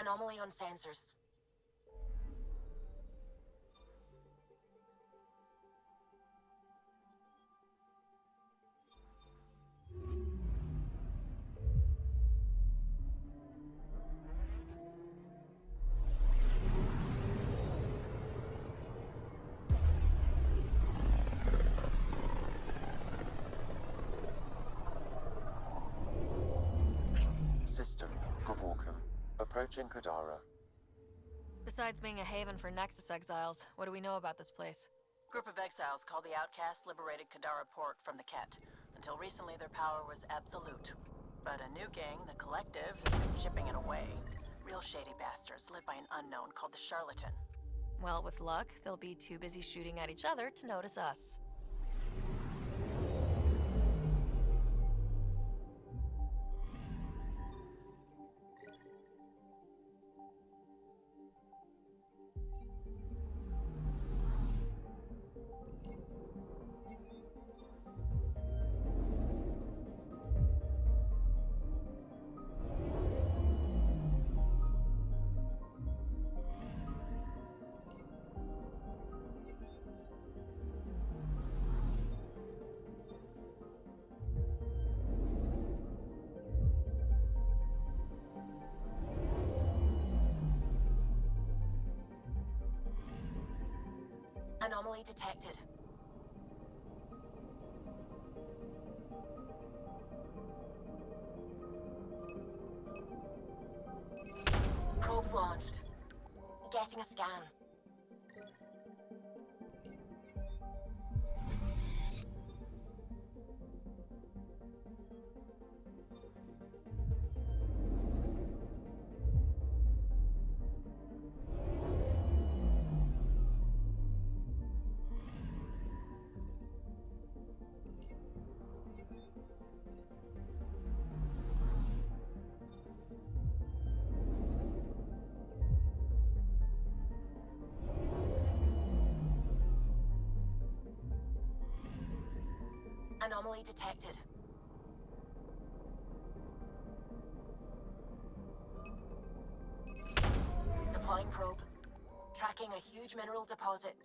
Anomaly on sensors. System, Provorkum. Approaching Kadara. Besides being a haven for Nexus exiles, what do we know about this place? Group of exiles called the Outcasts liberated Kadara Port from the Ket. Until recently, their power was absolute. But a new gang, the Collective, has been chipping it away. Real shady bastards led by an unknown called the Charlatan. Well, with luck, they'll be too busy shooting at each other to notice us. Anomaly detected. Probes launched. Getting a scan. Anomaly detected. Deploying probe. Tracking a huge mineral deposit.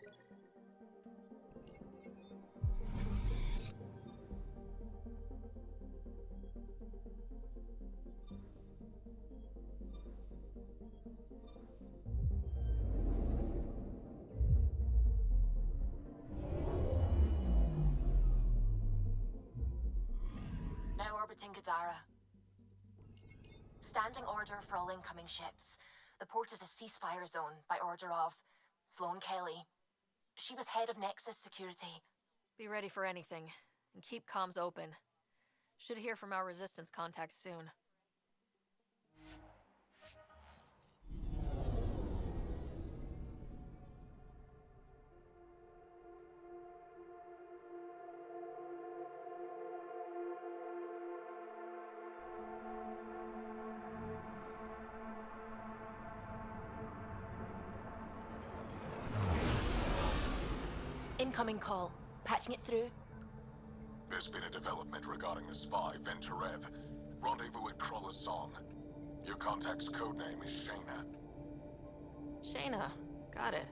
Now orbiting Kadara. Standing order for all incoming ships. The port is a ceasefire zone by order of Sloane Kelly. She was head of Nexus Security. Be ready for anything, and keep comms open. Should hear from our resistance contacts soon. Incoming call. Patching it through. There's been a development regarding the spy, Venturev. Rendezvous at Kroller's Song. Your contact's codename is Shayna. Shayna. Got it.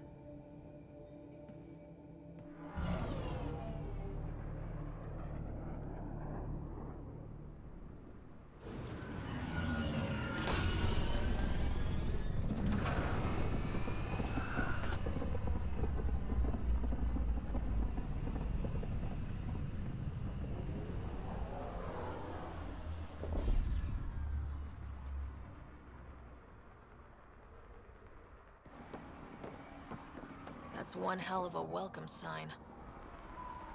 That's one hell of a welcome sign.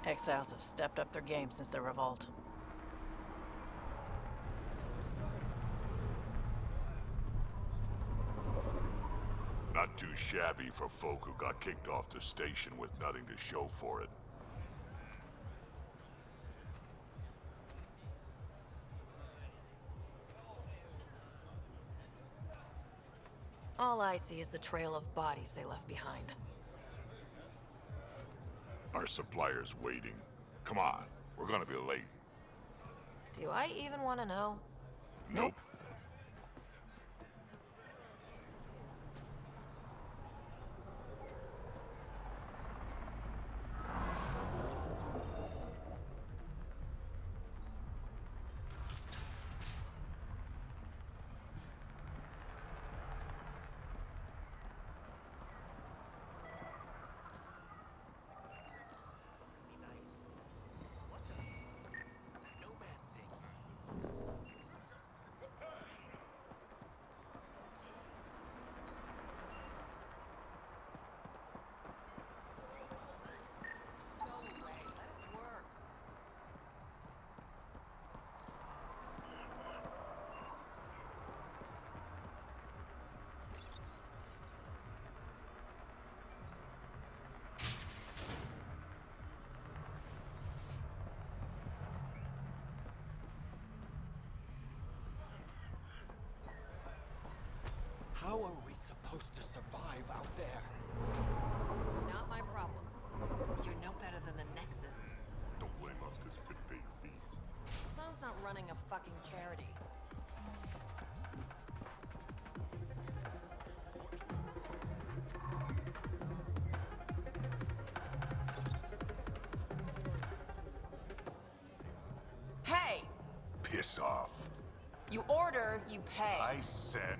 Exiles have stepped up their game since the revolt. Not too shabby for folk who got kicked off the station with nothing to show for it. All I see is the trail of bodies they left behind. Our supplier's waiting. Come on, we're gonna be late. Do I even want to know? Nope. supposed to survive out there? Not my problem. You're no better than the Nexus. Don't blame us because you couldn't pay your fees. Sloan's not running a fucking charity. Hey! Piss off. You order, you pay. I said...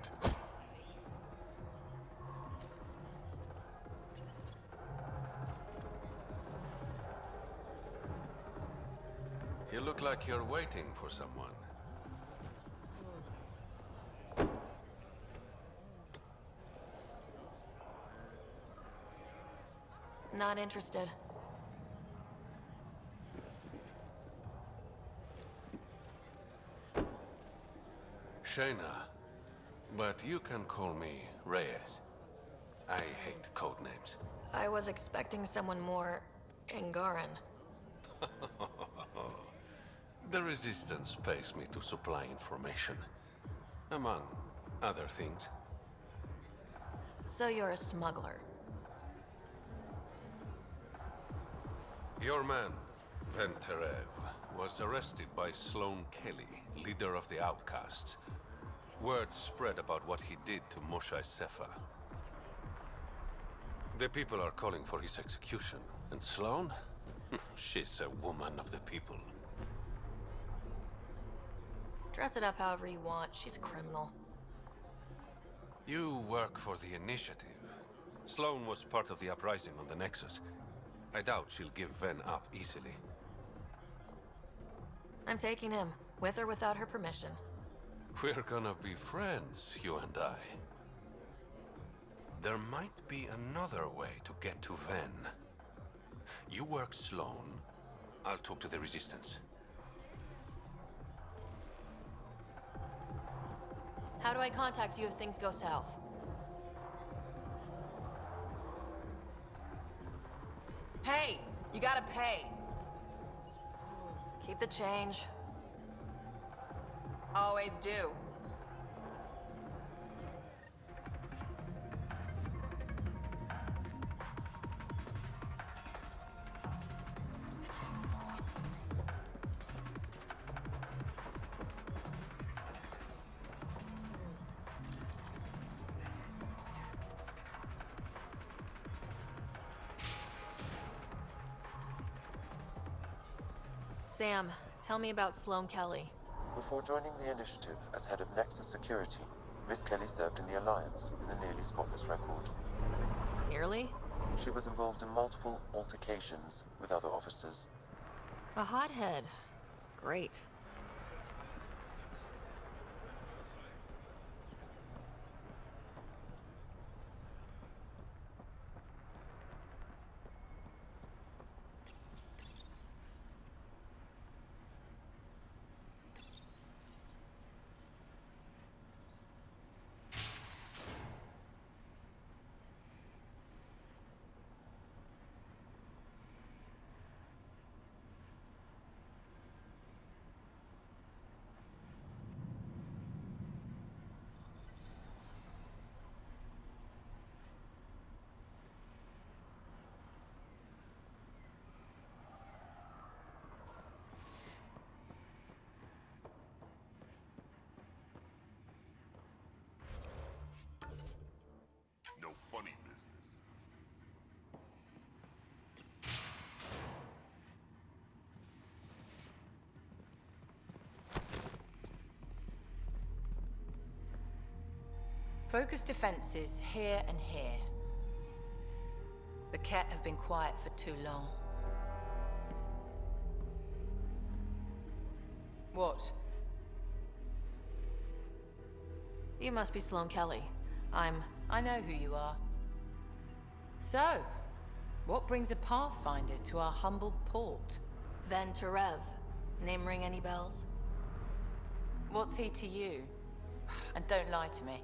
You look like you're waiting for someone. Not interested. Shayna, but you can call me Reyes. I hate code names. I was expecting someone more Angaran. The Resistance pays me to supply information, among other things. So you're a smuggler. Your man, Venterev, was arrested by Sloan Kelly, leader of the Outcasts. Word spread about what he did to Moshe Sefer. The people are calling for his execution. And Sloan? She's a woman of the people. Dress it up however you want. She's a criminal. You work for the Initiative. Sloan was part of the uprising on the Nexus. I doubt she'll give Ven up easily. I'm taking him, with or without her permission. We're gonna be friends, you and I. There might be another way to get to Ven. You work Sloan. I'll talk to the Resistance. How do I contact you if things go south? Hey! You gotta pay. Keep the change. Always do. Sam, tell me about Sloan Kelly. Before joining the Initiative as head of Nexus Security, Miss Kelly served in the Alliance with a nearly spotless record. Nearly? She was involved in multiple altercations with other officers. A hothead. Great. No funny business. Focus defenses here and here. The Ket have been quiet for too long. What? You must be Sloan Kelly. I know who you are. So, what brings a Pathfinder to our humble port? Venterev. Name ring any bells? What's he to you? And don't lie to me.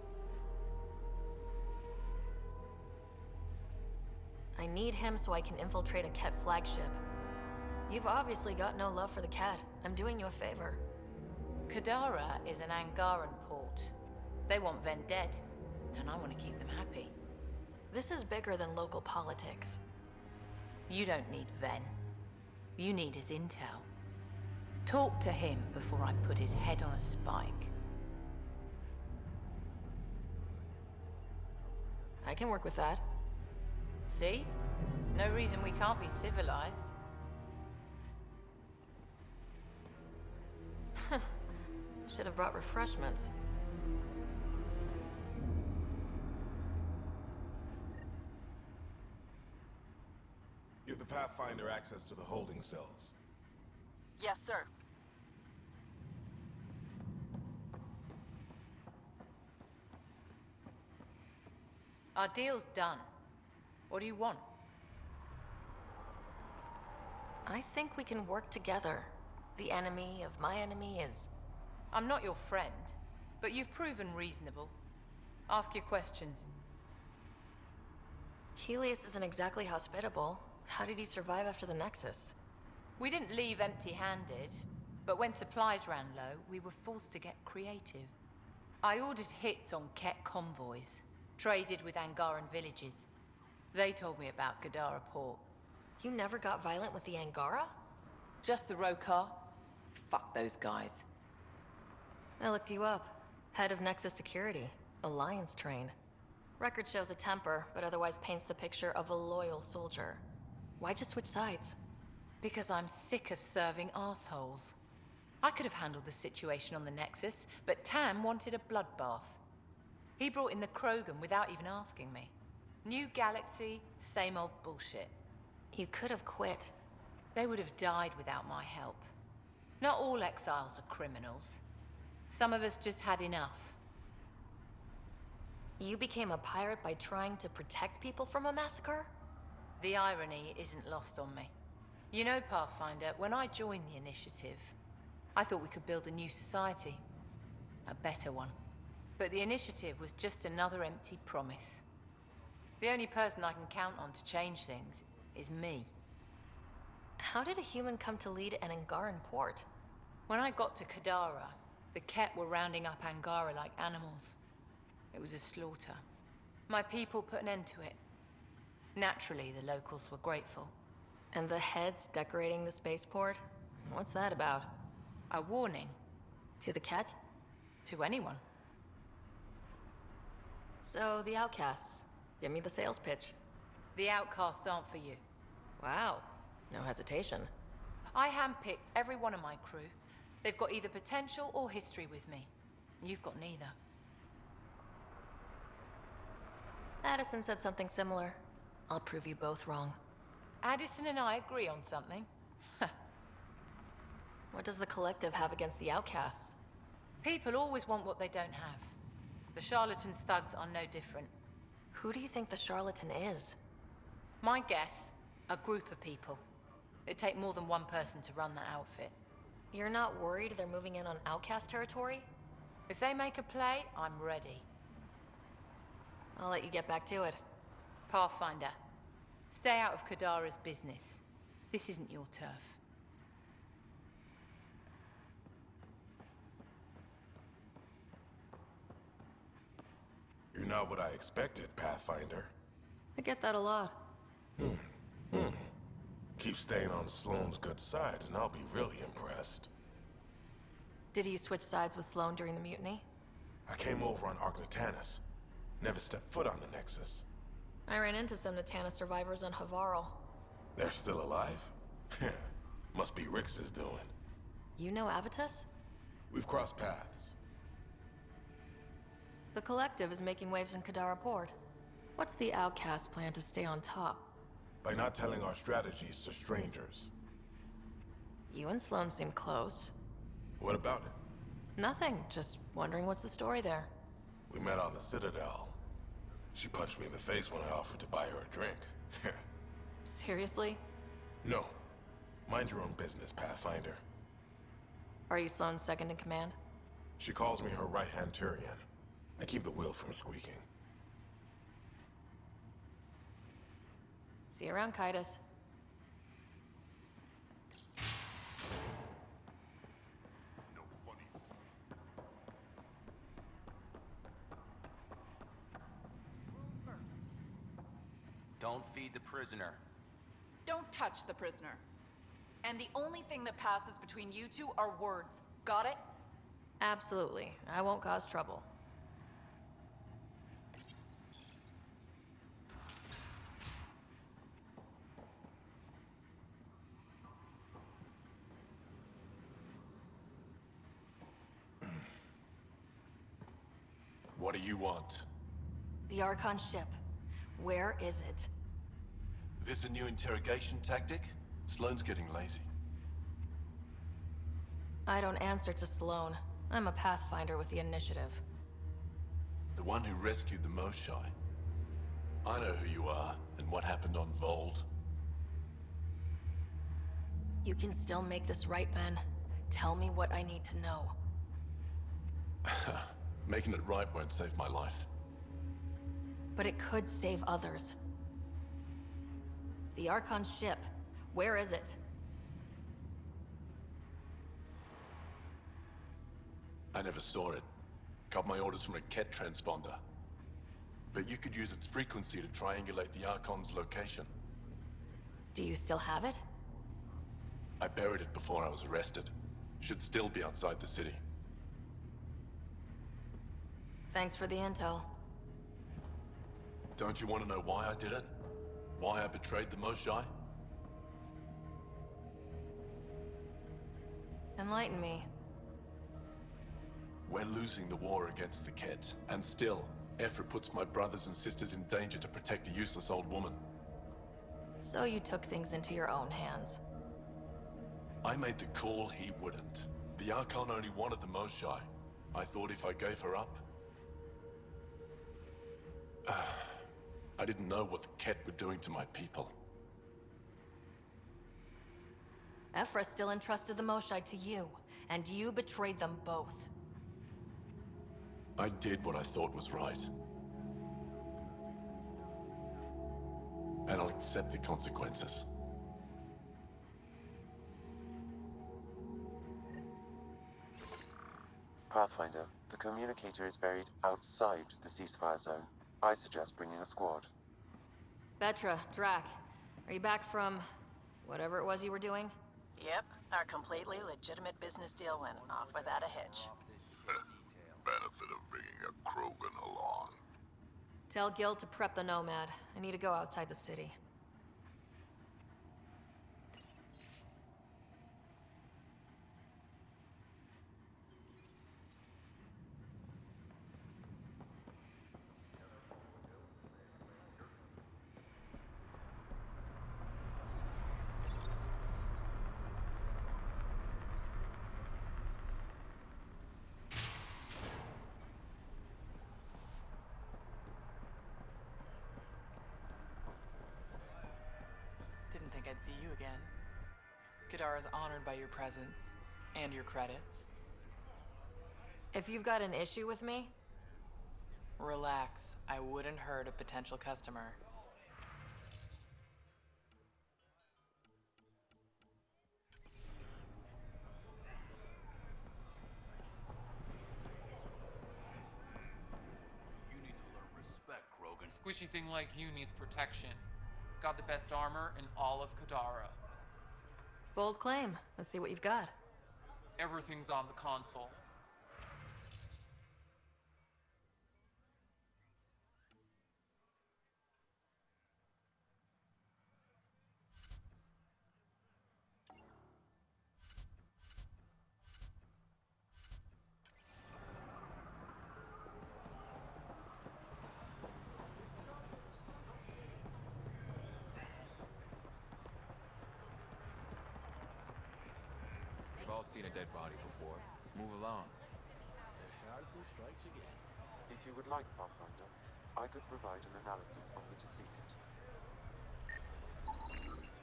I need him so I can infiltrate a Ket flagship. You've obviously got no love for the Ket. I'm doing you a favor. Kadara is an Angaran port. They want Ven dead. and I want to keep them happy. This is bigger than local politics. You don't need Ven. You need his intel. Talk to him before I put his head on a spike. I can work with that. See? No reason we can't be civilized. Should have brought refreshments. Give the Pathfinder access to the holding cells. Yes, sir. Our deal's done. What do you want? I think we can work together. The enemy of my enemy is... I'm not your friend, but you've proven reasonable. Ask your questions. Helios isn't exactly hospitable. How did he survive after the Nexus? We didn't leave empty-handed, but when supplies ran low, we were forced to get creative. I ordered hits on Ket convoys, traded with Angaran villages. They told me about Kadara Port. You never got violent with the Angara? Just the Rokar. Fuck those guys. I looked you up. Head of Nexus Security. Alliance trained. Record shows a temper, but otherwise paints the picture of a loyal soldier. Why'd you switch sides? Because I'm sick of serving assholes. I could have handled the situation on the Nexus, but Tam wanted a bloodbath. He brought in the Krogan without even asking me. New galaxy, same old bullshit. You could have quit. They would have died without my help. Not all exiles are criminals. Some of us just had enough. You became a pirate by trying to protect people from a massacre? The irony isn't lost on me. You know, Pathfinder, when I joined the Initiative, I thought we could build a new society. A better one. But the Initiative was just another empty promise. The only person I can count on to change things is me. How did a human come to lead an Angaran port? When I got to Kadara, the Ket were rounding up Angara like animals. It was a slaughter. My people put an end to it. Naturally, the locals were grateful. And the heads decorating the spaceport? What's that about? A warning. To the Ket? To anyone. So, the outcasts. Give me the sales pitch. The outcasts aren't for you. Wow. No hesitation. I handpicked every one of my crew. They've got either potential or history with me. You've got neither. Addison said something similar. I'll prove you both wrong. Addison and I agree on something. What does the Collective have against the outcasts? People always want what they don't have. The charlatans' thugs are no different. Who do you think the charlatan is? My guess, a group of people. It'd take more than one person to run that outfit. You're not worried they're moving in on outcast territory? If they make a play, I'm ready. I'll let you get back to it. Pathfinder, stay out of Kadara's business. This isn't your turf. You're not what I expected, Pathfinder. I get that a lot. Keep staying on Sloane's good side, and I'll be really impressed. Did you switch sides with Sloane during the mutiny? I came over on Argnatanus. Never stepped foot on the Nexus. I ran into some Natana survivors on Havarl. They're still alive? Must be Rix's doing. You know Avitus? We've crossed paths. The Collective is making waves in Kadara Port. What's the outcast plan to stay on top? By not telling our strategies to strangers. You and Sloane seem close. What about it? Nothing, just wondering what's the story there. We met on the Citadel. She punched me in the face when I offered to buy her a drink. Seriously? No. Mind your own business, Pathfinder. Are you Sloane's second in command? She calls me her right-hand Turian. I keep the wheel from squeaking. See you around, Kaitis. Don't feed the prisoner. Don't touch the prisoner. And the only thing that passes between you two are words. Got it? Absolutely. I won't cause trouble. What do you want? The Archon ship. Where is it? This a new interrogation tactic? Sloane's getting lazy. I don't answer to Sloane. I'm a Pathfinder with the initiative. The one who rescued the Moshai. I know who you are, and what happened on Vold. You can still make this right, Ven. Tell me what I need to know. Making it right won't save my life. But it could save others. The Archon ship. Where is it? I never saw it. Got my orders from a Ket transponder. But you could use its frequency to triangulate the Archon's location. Do you still have it? I buried it before I was arrested. Should still be outside the city. Thanks for the intel. Don't you want to know why I did it? Why I betrayed the Moshai? Enlighten me. We're losing the war against the Ket, and still, Ephra puts my brothers and sisters in danger to protect a useless old woman. So you took things into your own hands. I made the call he wouldn't. The Archon only wanted the Moshai. I thought if I gave her up... I didn't know what the Ket were doing to my people. Ephra still entrusted the Moshai to you, and you betrayed them both. I did what I thought was right. And I'll accept the consequences. Pathfinder, the communicator is buried outside the ceasefire zone. I suggest bringing a squad. Betra, Drac, are you back from whatever it was you were doing? Yep, our completely legitimate business deal went off without a hitch. Benefit of bringing a Krogan along. Tell Gil to prep the Nomad. I need to go outside the city. Didn't think I'd see you again. Kadara's honored by your presence, and your credits. If you've got an issue with me, Relax, I wouldn't hurt a potential customer. You need to learn respect, Krogan. Squishy thing like you needs protection. Got the best armor in all of Kadara. bold claim. Let's see what you've got. Everything's on the console. We've all seen a dead body before. Move along. The sharpness strikes again. If you would like, Pathfinder, I could provide an analysis of the deceased.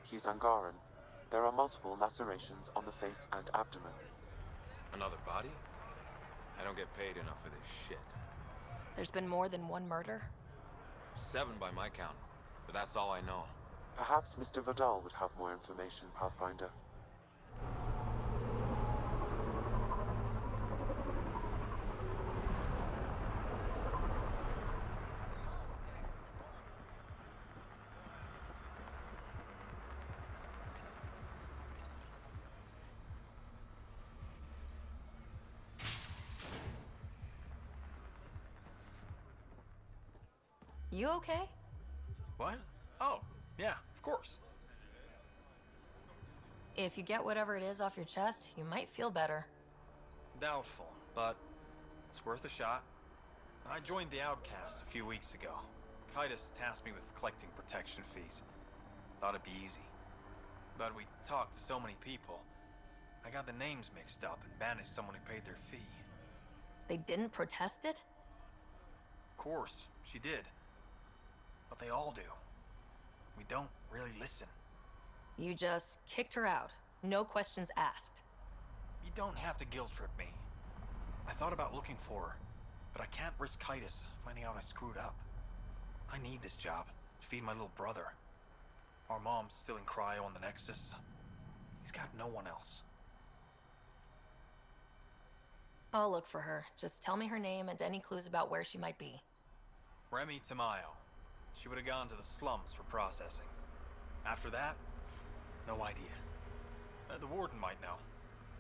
He's Angaran. There are multiple lacerations on the face and abdomen. Another body? I don't get paid enough for this shit. There's been more than one murder? 7 by my count, but that's all I know. Perhaps Mr. Vidal would have more information, Pathfinder. You okay? What? Oh, yeah, of course. If you get whatever it is off your chest, you might feel better. Doubtful, but it's worth a shot. I joined the Outcasts a few weeks ago. Titus tasked me with collecting protection fees. Thought it'd be easy. But we talked to so many people. I got the names mixed up and banished someone who paid their fee. They didn't protest it? Of course, she did. But they all do. We don't really listen. You just kicked her out. No questions asked. You don't have to guilt trip me. I thought about looking for her, but I can't risk Titus finding out I screwed up. I need this job to feed my little brother. Our mom's still in cryo on the Nexus. He's got no one else. I'll look for her. Just tell me her name and any clues about where she might be. Remy Tamayo. She would have gone to the slums for processing. After that, no idea. The warden might know.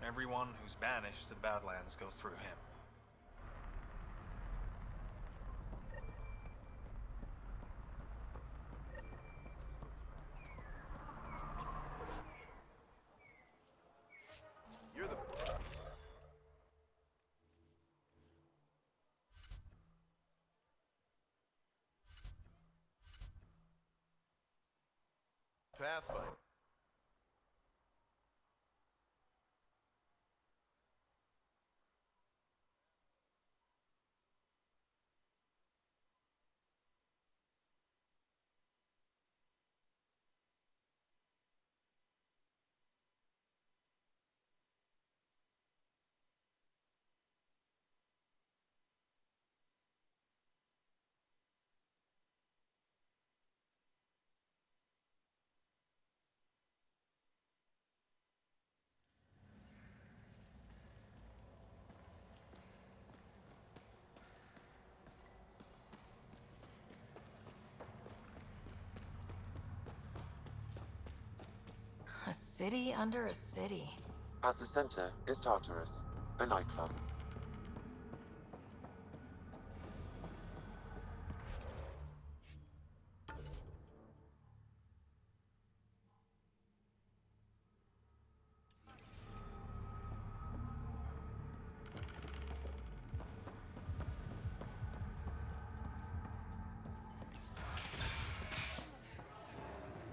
Everyone who's banished to the Badlands goes through him. You're the... Pathfinder. A city under a city. At the center is Tartarus, a nightclub.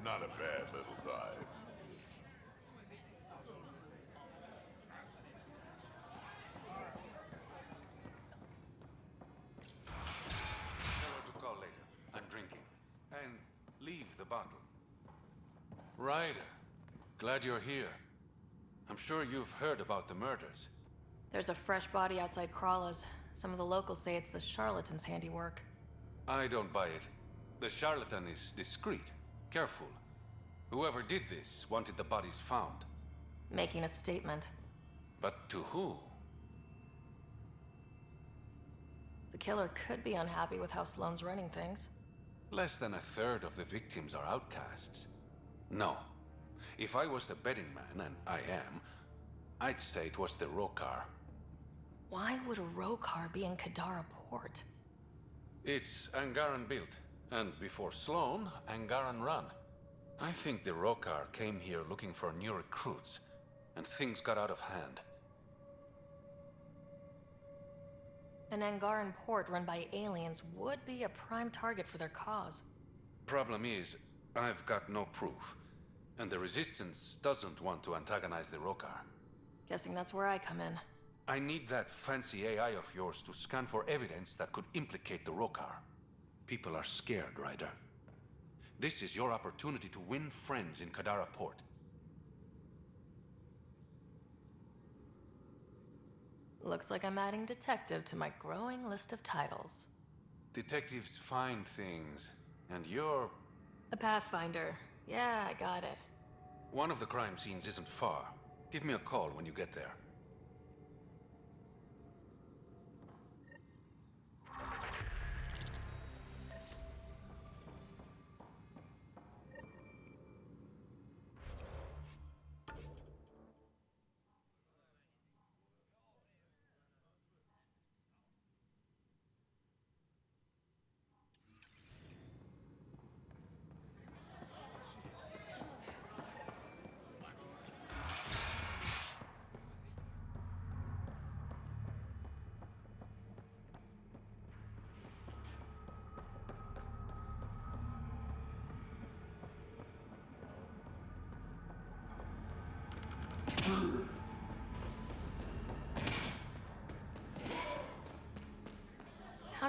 Not a bad little dive. Tell her to call later. I'm drinking. And leave the bottle. Ryder, glad you're here. I'm sure you've heard about the murders. There's a fresh body outside Krala's. Some of the locals say it's the charlatan's handiwork. I don't buy it. The charlatan is discreet, careful. Whoever did this wanted the bodies found. Making a statement. But to who? The killer could be unhappy with how Sloane's running things. Less than a third of the victims are outcasts. No. If I was the betting man, and I am, I'd say it was the Rokar. Why would a Rokar be in Kadara port? It's Angaran built, and before Sloane, Angaran run. I think the Rokar came here looking for new recruits, and things got out of hand. An Angaran port run by aliens would be a prime target for their cause. Problem is, I've got no proof, and the Resistance doesn't want to antagonize the Rokar. Guessing that's where I come in. I need that fancy AI of yours to scan for evidence that could implicate the Rokar. People are scared, Ryder. This is your opportunity to win friends in Kadara Port. Looks like I'm adding detective to my growing list of titles. Detectives find things, and you're... A Pathfinder. Yeah, I got it. One of the crime scenes isn't far. Give me a call when you get there.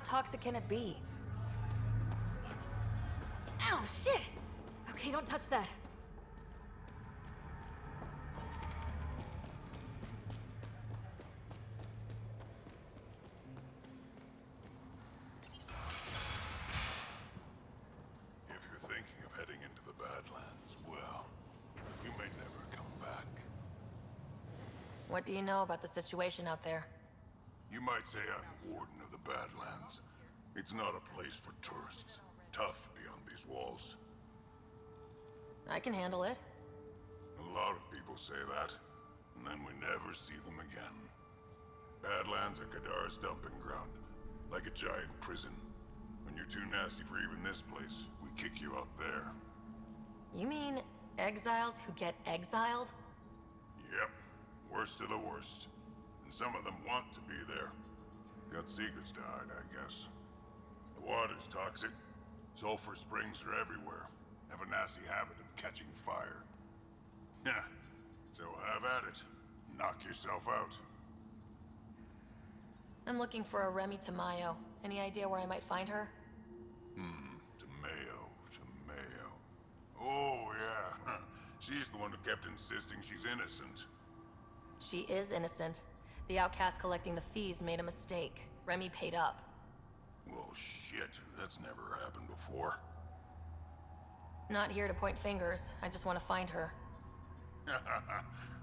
toxic can it be? Ow, shit! Okay, don't touch that. If you're thinking of heading into the Badlands, well, you may never come back. What do you know about the situation out there? You might say I'm the warden of the Badlands. It's not a place for tourists. Tough beyond these walls. I can handle it. A lot of people say that, and then we never see them again. Badlands are Kadar's dumping ground, like a giant prison. When you're too nasty for even this place, we kick you out there. You mean exiles who get exiled? Yep, worst of the worst. And some of them want to be there. Got secrets to hide, I guess. The water's toxic. Sulfur springs are everywhere. Have a nasty habit of catching fire. Yeah, so have at it. Knock yourself out. I'm looking for a Remy Tamayo. Any idea where I might find her? Tamayo. Oh, yeah. She's the one who kept insisting she's innocent. She is innocent. The outcast collecting the fees made a mistake. Remy paid up. Well, shit. That's never happened before. Not here to point fingers. I just want to find her.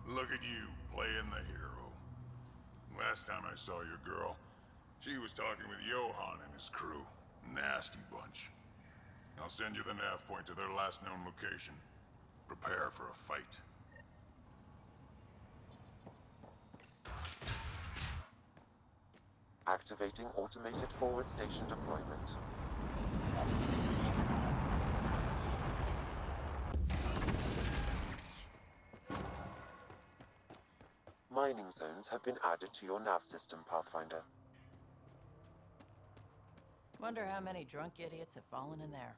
Look at you, playing the hero. Last time I saw your girl, she was talking with Johan and his crew. Nasty bunch. I'll send you the nav point to their last known location. Prepare for a fight. Activating automated forward station deployment. Mining zones have been added to your nav system, Pathfinder. Wonder how many drunk idiots have fallen in there.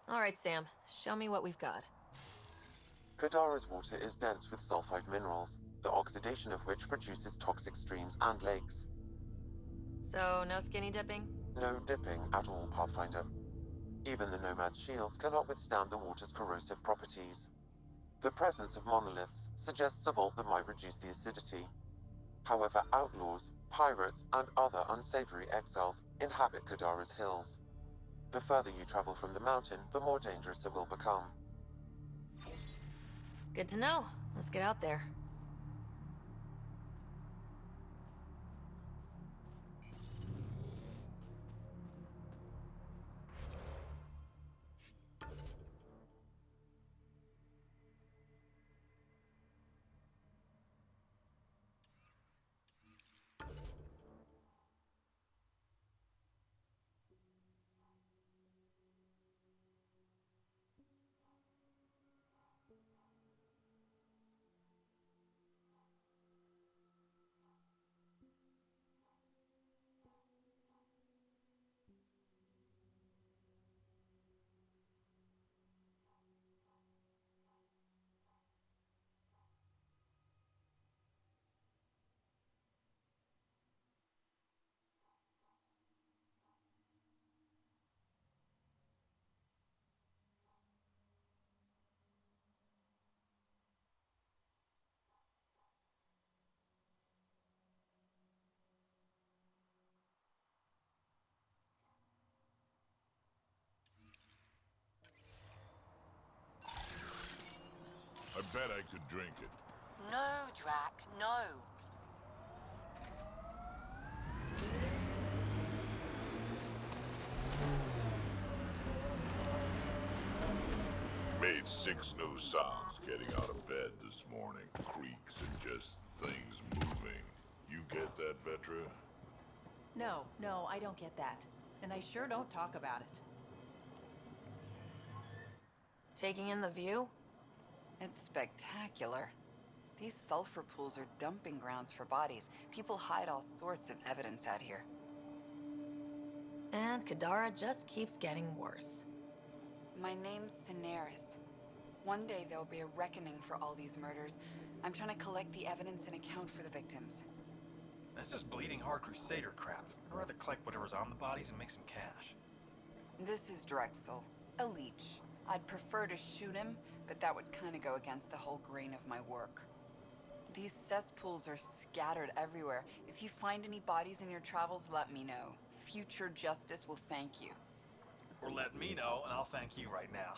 All right, Sam. Show me what we've got. Kadara's water is dense with sulfide minerals, the oxidation of which produces toxic streams and lakes. So, no skinny dipping? No dipping at all, Pathfinder. Even the Nomad's shields cannot withstand the water's corrosive properties. The presence of monoliths suggests a vault that might reduce the acidity, However, outlaws, pirates, and other unsavory exiles inhabit Kadara's hills. The further you travel from the mountain, the more dangerous it will become. Good to know. Let's get out there. I bet I could drink it. No, Drac, no. Made 6 new sounds getting out of bed this morning. Creaks and just things moving. You get that, Vetra? No, I don't get that. And I sure don't talk about it. Taking in the view? It's spectacular. These sulfur pools are dumping grounds for bodies. People hide all sorts of evidence out here. And Kadara just keeps getting worse. My name's Cineris. One day there'll be a reckoning for all these murders. I'm trying to collect the evidence and account for the victims. That's just bleeding heart Crusader crap. I'd rather collect whatever's on the bodies and make some cash. This is Drexel, a leech. I'd prefer to shoot him, but that would kind of go against the whole grain of my work. These cesspools are scattered everywhere. If you find any bodies in your travels, let me know. Future justice will thank you. Or let me know, and I'll thank you right now.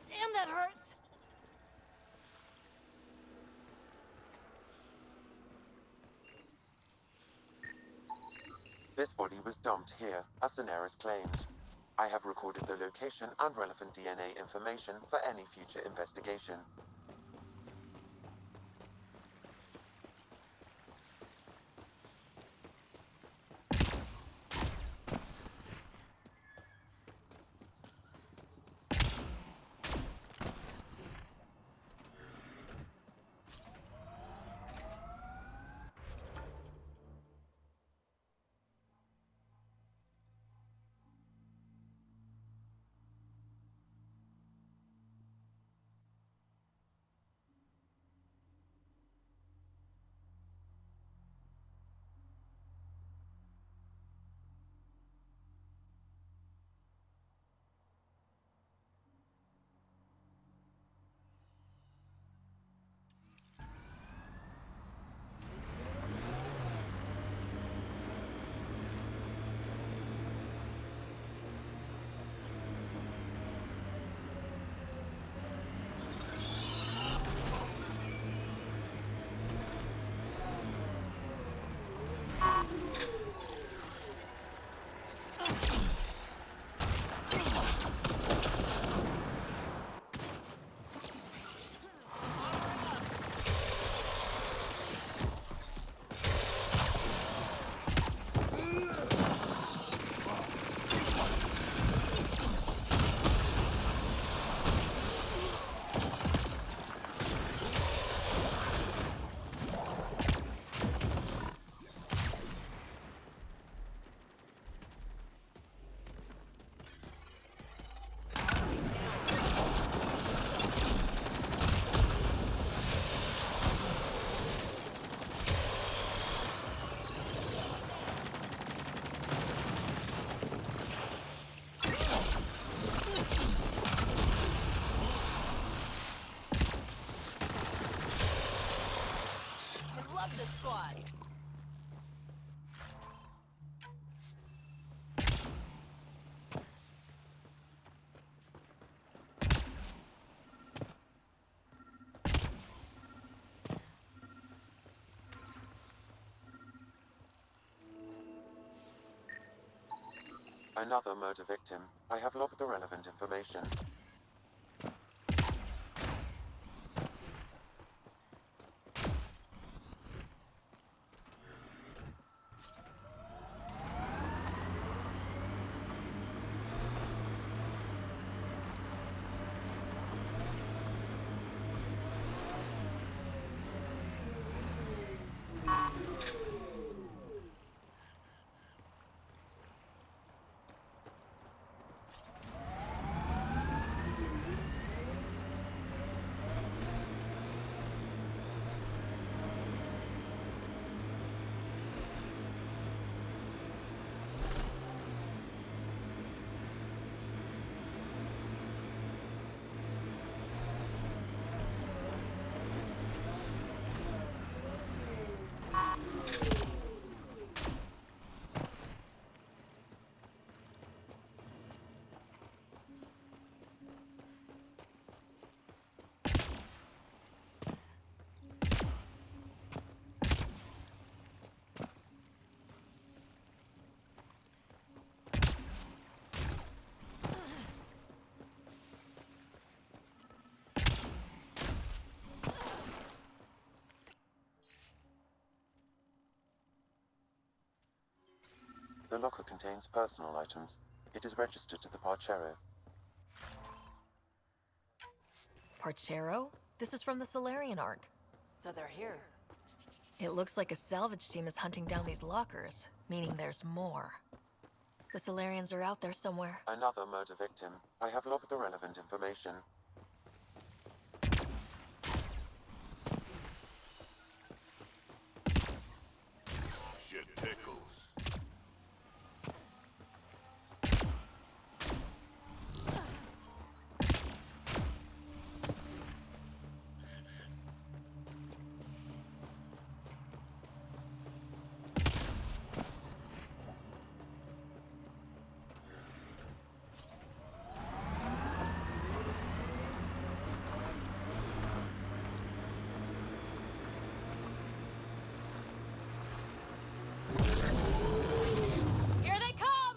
Damn, that hurts! This body was dumped here, as Cineris claimed. I have recorded the location and relevant DNA information for any future investigation. the squad. Another murder victim. I have logged the relevant information. The locker contains personal items. It is registered to the Parchero. Parchero? This is from the Solarian arc. So they're here. It looks like a salvage team is hunting down these lockers, meaning there's more. The Solarians are out there somewhere. Another murder victim. I have logged the relevant information. Shit tickles. Here they come!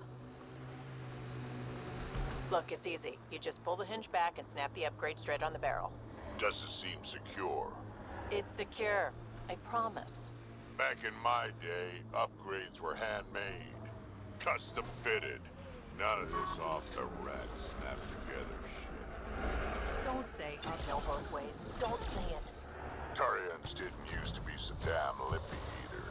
Look, it's easy. You just pull the hinge back and snap the upgrade straight on the barrel. Does it seem secure? It's secure. I promise. Back in my day, upgrades were handmade. Custom fitted. None of this off the rack snap together shit. Don't say Uphill both ways. Don't say it. Turians didn't used to be so damn lippy either.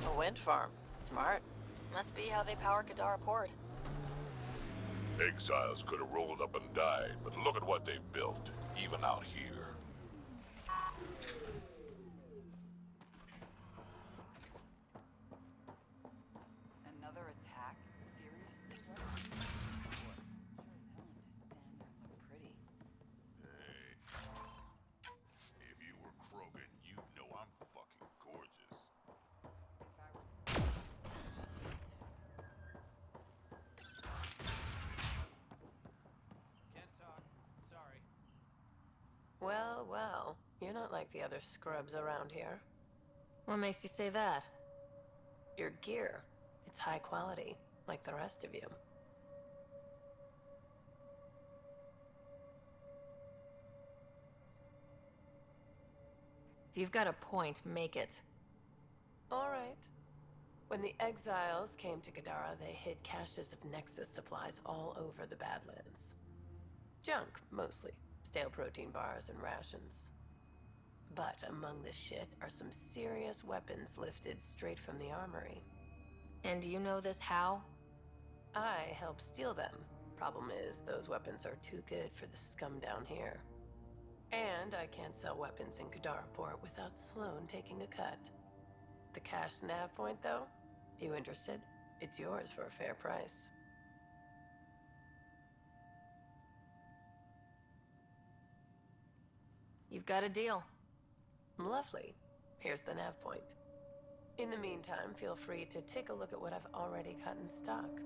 A wind farm. Smart. Must be how they power Kadara Port. Exiles could have rolled up and died, but look at what they've built, even out here. Another attack? Seriously? like the other scrubs around here. What makes you say that? Your gear. It's high quality, like the rest of you. If you've got a point, make it. All right. When the exiles came to Kadara, they hid caches of Nexus supplies all over the Badlands. Junk, mostly. Stale protein bars and rations. But among the shit are some serious weapons lifted straight from the armory. And you know this how? I helped steal them. Problem is, those weapons are too good for the scum down here. And I can't sell weapons in Kadara Port without Sloan taking a cut. The cash nav point, though? You interested? It's yours for a fair price. You've got a deal. Lovely. Here's the nav point. In the meantime, feel free to take a look at what I've already got in stock.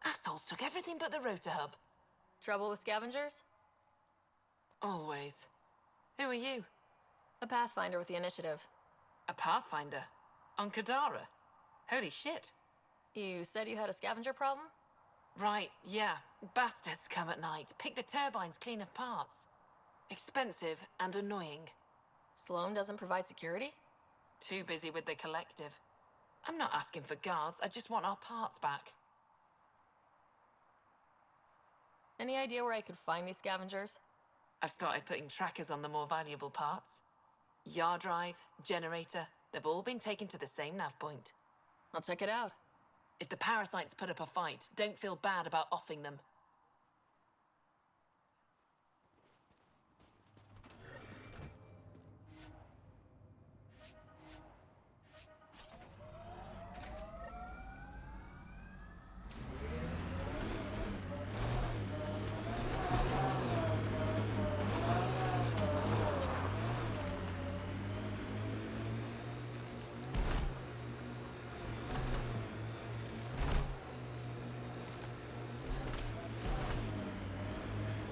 Assholes took everything but the rotor hub. Trouble with scavengers? Always. Who are you? A Pathfinder with the initiative. A Pathfinder? On Kadara? Holy shit. You said you had a scavenger problem? Right, yeah. Bastards come at night, pick the turbines clean of parts. Expensive and annoying. Sloan doesn't provide security? Too busy with the collective. I'm not asking for guards, I just want our parts back. Any idea where I could find these scavengers? I've started putting trackers on the more valuable parts. Yard drive, generator, they've all been taken to the same nav point. I'll check it out. If the parasites put up a fight, don't feel bad about offing them.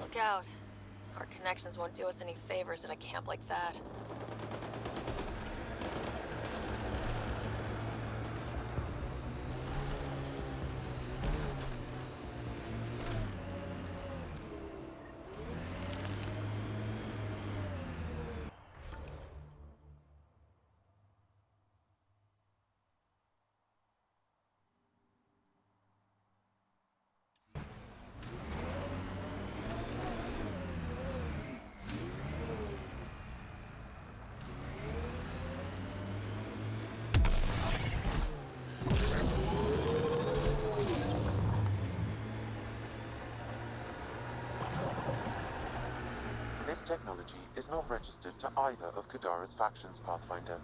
Look out. Our connections won't do us any favors at a camp like that. This technology is not registered to either of Kadara's factions, Pathfinder.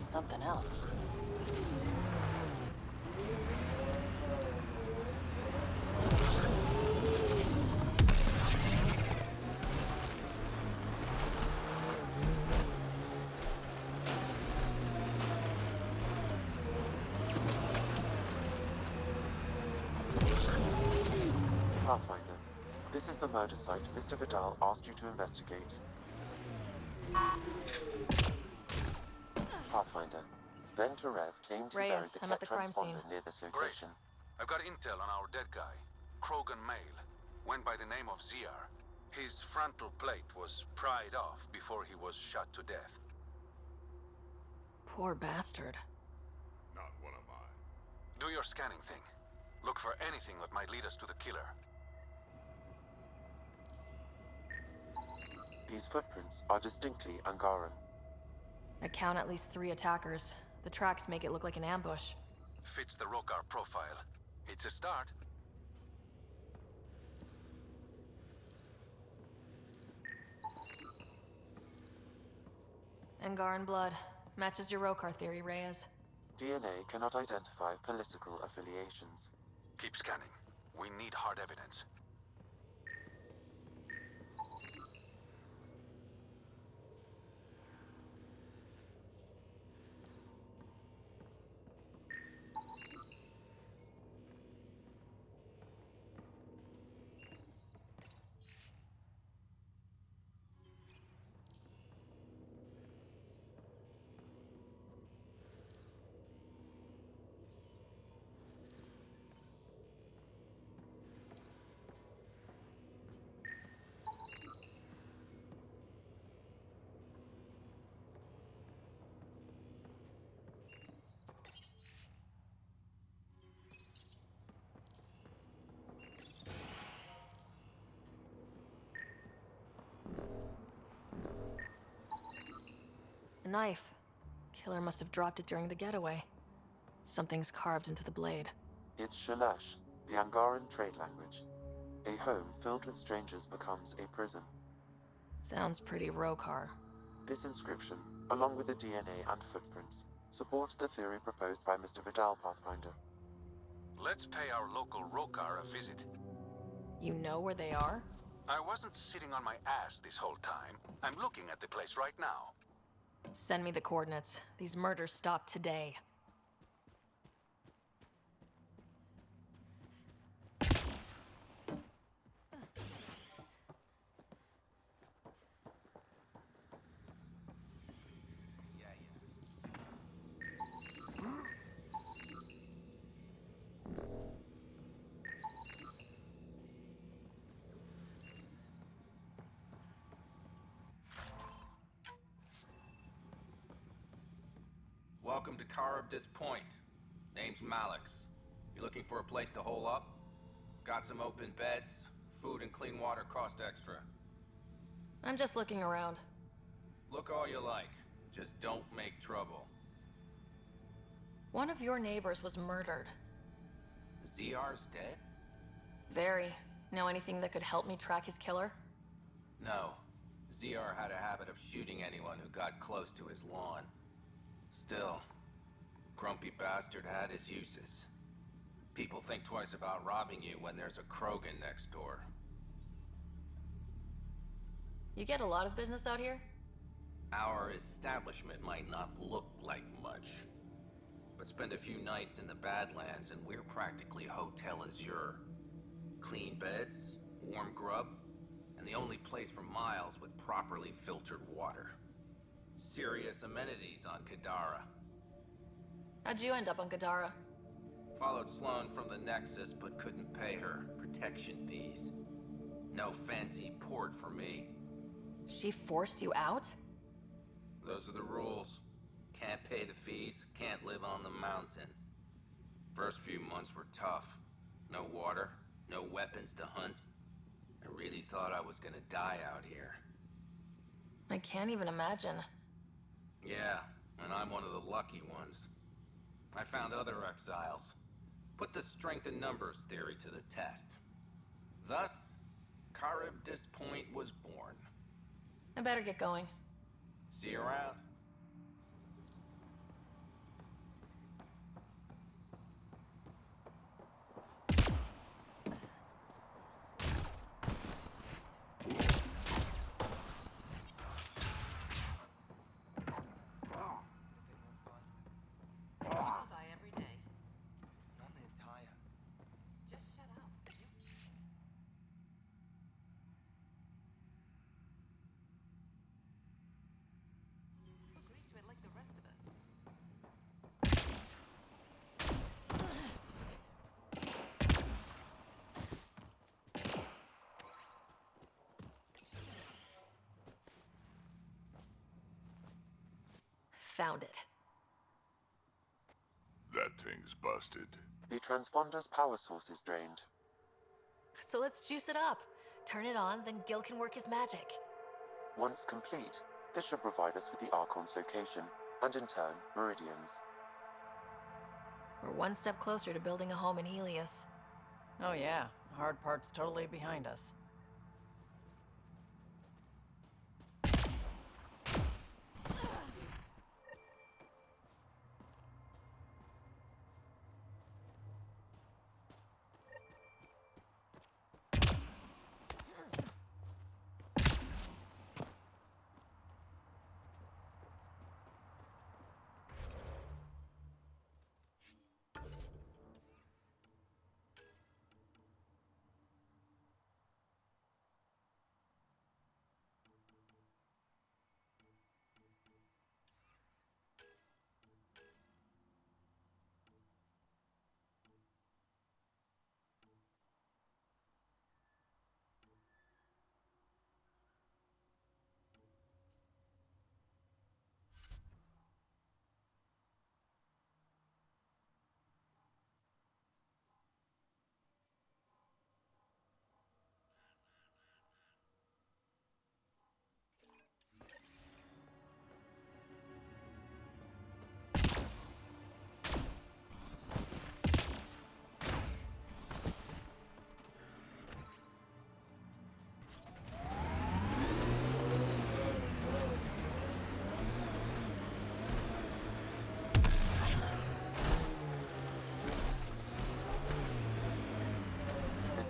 is something else. Pathfinder, this is the murder site Mr. Vidal asked you to investigate. Pathfinder, Venturev claimed he buried Reyes, the I'm Ket at the crime scene. transponder near this location. I've got intel on our dead guy, Krogan male. Went by the name of ZR. His frontal plate was pried off before he was shot to death. Poor bastard. Not one of mine. Do your scanning thing. Look for anything that might lead us to the killer. These footprints are distinctly Angaran. I count at least 3 attackers. The tracks make it look like an ambush. Fits the Rokar profile. It's a start. Angaran blood. Matches your Rokar theory, Reyes. DNA cannot identify political affiliations. Keep scanning. We need hard evidence. A knife. Killer must have dropped it during the getaway. Something's carved into the blade. It's Shalash, the Angaran trade language. A home filled with strangers becomes a prison. Sounds pretty Rokar. This inscription, along with the DNA and footprints, supports the theory proposed by Mr. Vidal, Pathfinder. Let's pay our local Rokar a visit. You know where they are? I wasn't sitting on my ass this whole time. I'm looking at the place right now. Send me the coordinates. These murders stop today. Welcome to Karabdis Point. Name's Malix. You looking for a place to hole up? Got some open beds. Food and clean water cost extra. I'm just looking around. Look all you like. Just don't make trouble. One of your neighbors was murdered. ZR's dead? Very. Know anything that could help me track his killer? No. ZR had a habit of shooting anyone who got close to his lawn. Still, grumpy bastard had his uses. People think twice about robbing you when there's a Krogan next door. You get a lot of business out here? Our establishment might not look like much, but spend a few nights in the Badlands and we're practically Hotel Azure. Clean beds, warm grub, and the only place for miles with properly filtered water. Serious amenities on Kadara. How'd you end up on Gadara? Followed Sloan from the Nexus, but couldn't pay her protection fees. No fancy port for me. She forced you out? Those are the rules. Can't pay the fees, can't live on the mountain. First few months were tough. No water, no weapons to hunt. I really thought I was gonna die out here. I can't even imagine. Yeah, and I'm one of the lucky ones. I found other exiles. Put the strength in numbers theory to the test. Thus, Karabdis Point was born. I better get going. See you around. Found it. That thing's busted. The transponder's power source is drained. So let's juice it up. Turn it on, then Gil can work his magic. Once complete, this should provide us with the Archon's location, and in turn, Meridian's. We're one step closer to building a home in Helios. Oh yeah, the hard part's totally behind us.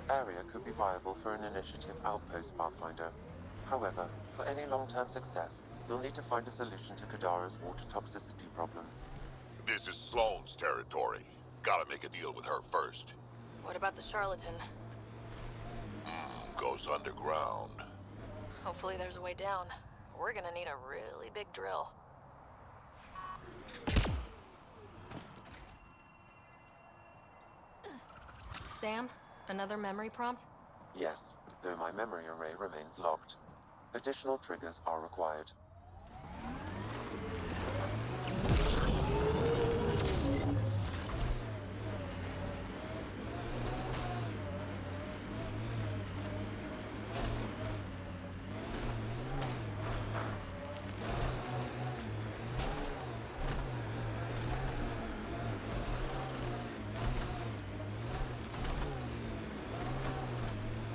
Area could be viable for an initiative outpost, Pathfinder. However, for any long-term success, you'll need to find a solution to Kadara's water toxicity problems. This is Sloane's territory. Gotta make a deal with her first. What about the charlatan? Goes underground. Hopefully there's a way down. We're gonna need a really big drill. Sam? Another memory prompt? Yes, though my memory array remains locked. Additional triggers are required.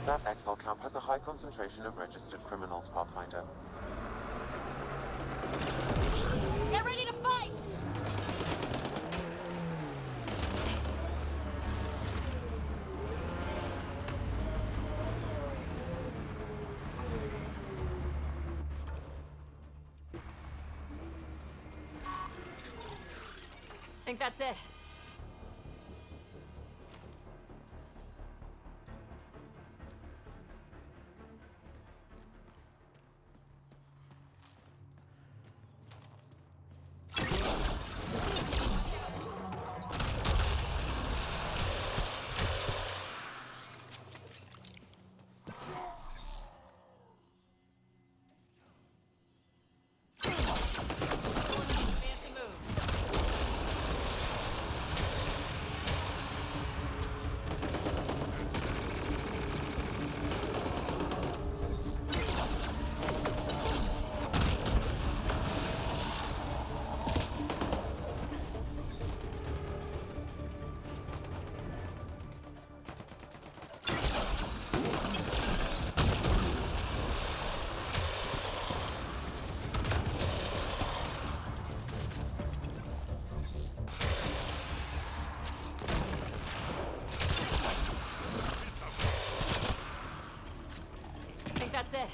That Exile camp has a high concentration of registered criminals, Pathfinder. Get ready to fight! Think that's it. That's it.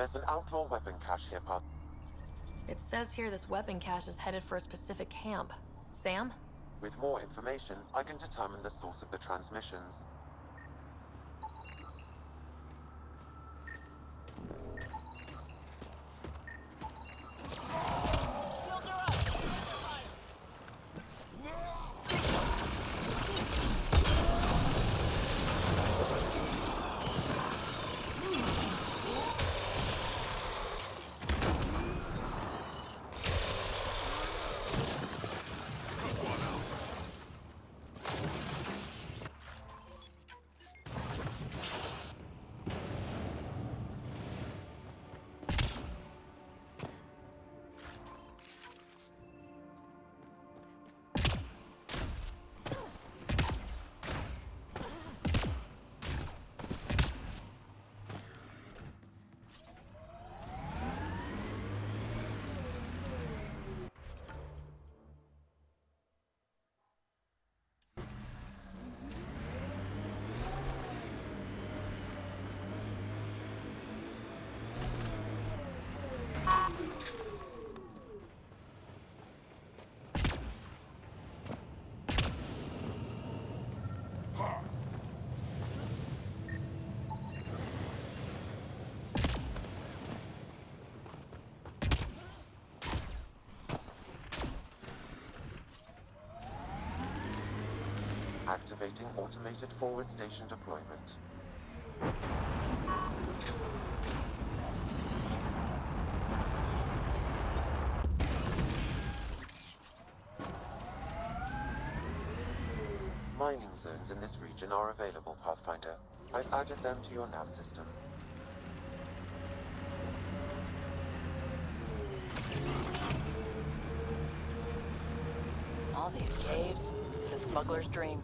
There's an outlaw weapon cache here, Path. It says here this weapon cache is headed for a specific camp. Sam? With more information, I can determine the source of the transmissions. Activating automated forward station deployment. Mining zones in this region are available, Pathfinder. I've added them to your nav system. All these caves, the smuggler's dream.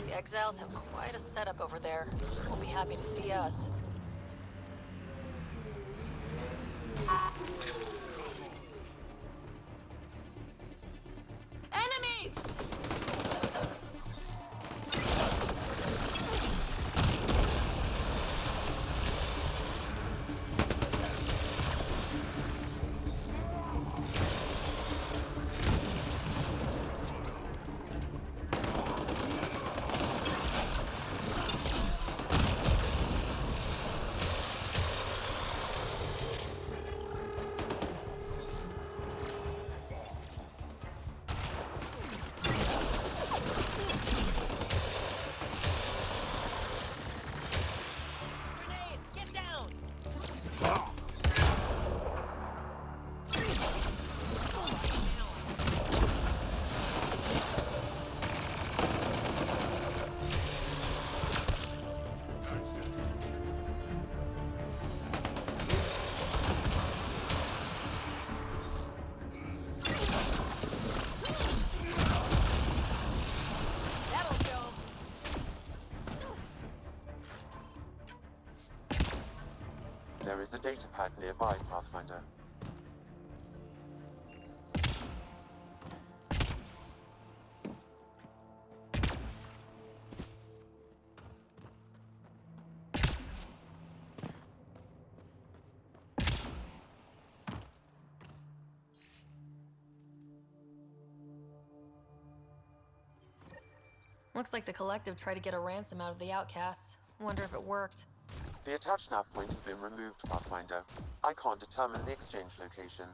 The exiles have quite a setup over there. Won't be happy to see us. Enemies! There is a data pad nearby, Pathfinder. Looks like the Collective tried to get a ransom out of the outcasts. Wonder if it worked. The attached nav point has been removed, Pathfinder. I can't determine the exchange location.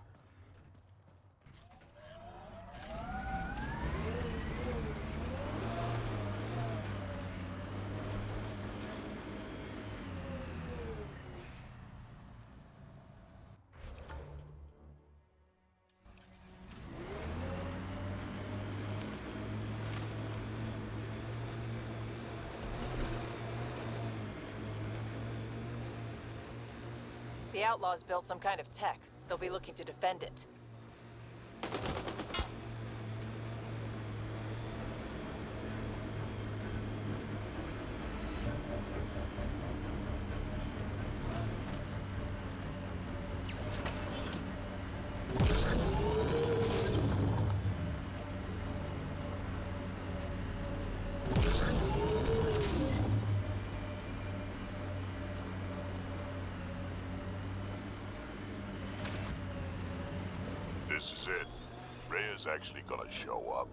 The Outlaws built some kind of tech. They'll be looking to defend it. That's it. Rhea's actually gonna show up.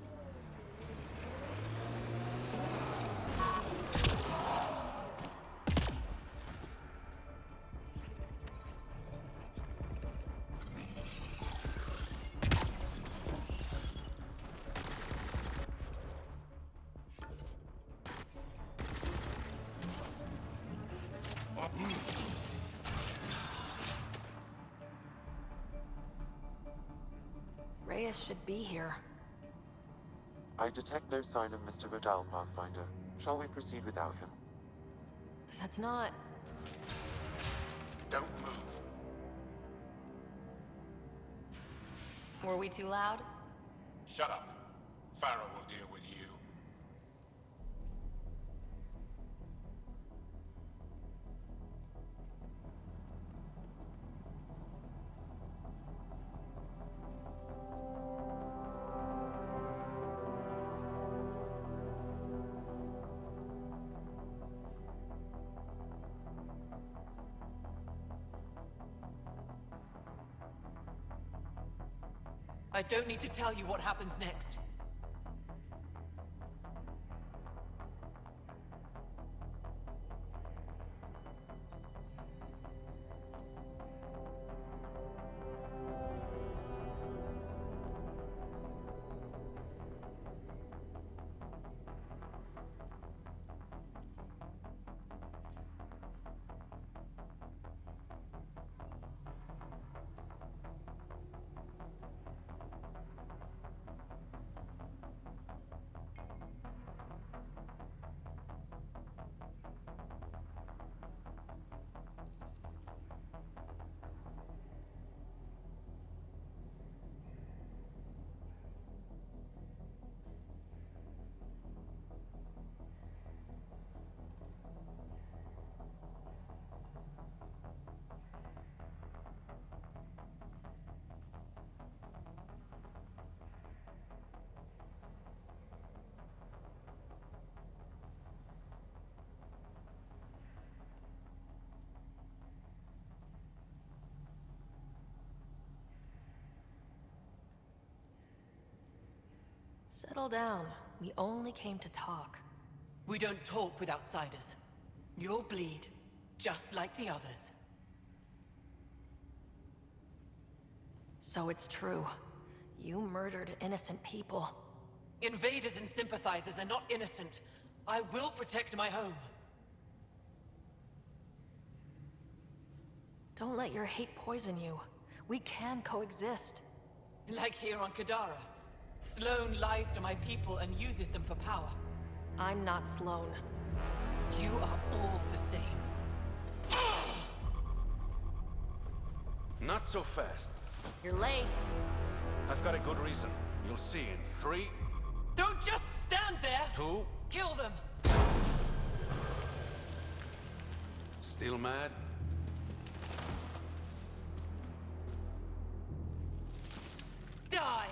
Reyes should be here. I detect no sign of Mr. Vidal, Pathfinder. Shall we proceed without him? That's not... Don't move. Were we too loud? Shut up. Farrell will deal with you. I don't need to tell you what happens next. Settle down. We only came to talk. We don't talk with outsiders. You'll bleed, just like the others. So it's true. You murdered innocent people. Invaders and sympathizers are not innocent. I will protect my home. Don't let your hate poison you. We can coexist. Like here on Kadara. Sloane lies to my people and uses them for power. I'm not Sloane. You are all the same. Not so fast. You're late. I've got a good reason. You'll see in 3... Don't just stand there! 2... Kill them! Still mad? Die!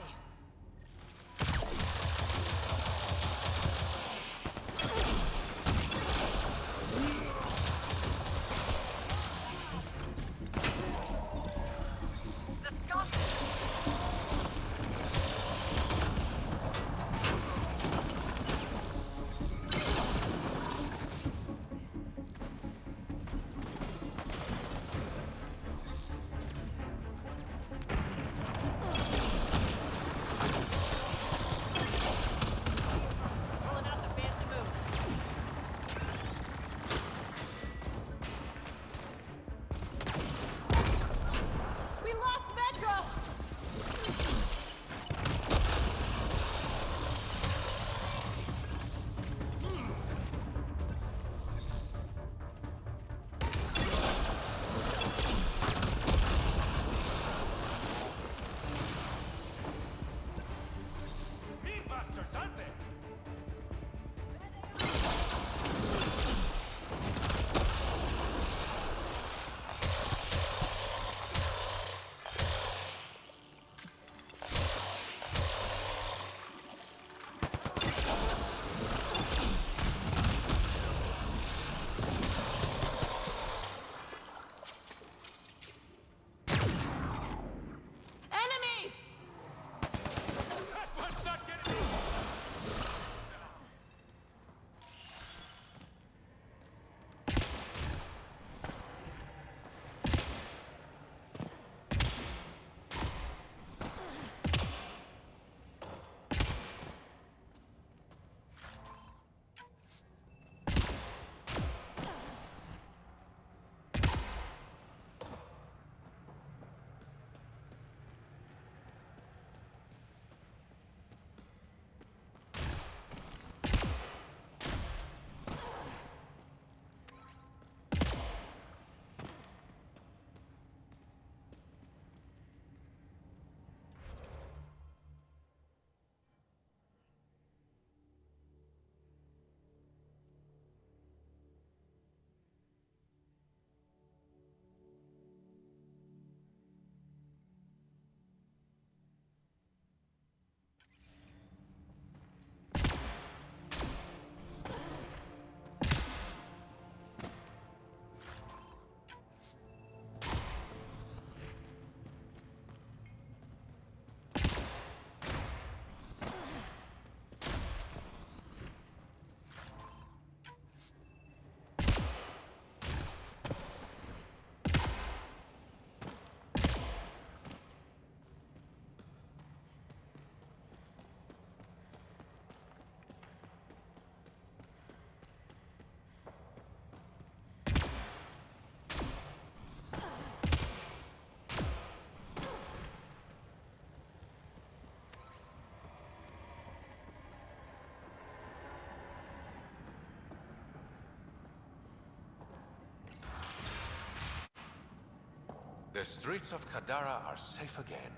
The streets of Kadara are safe again.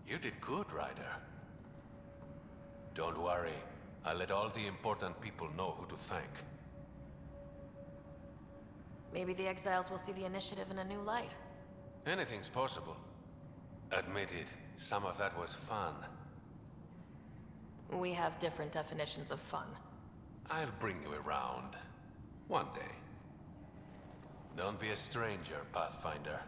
You did good, Ryder. Don't worry. I'll let all the important people know who to thank. Maybe the exiles will see the initiative in a new light. Anything's possible. Admit it, some of that was fun. We have different definitions of fun. I'll bring you around. One day. Don't be a stranger, Pathfinder.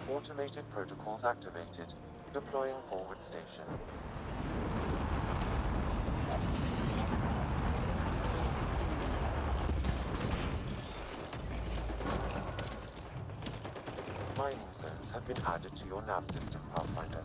Automated protocols activated. Deploying forward station. Mining zones have been added to your nav system, Pathfinder.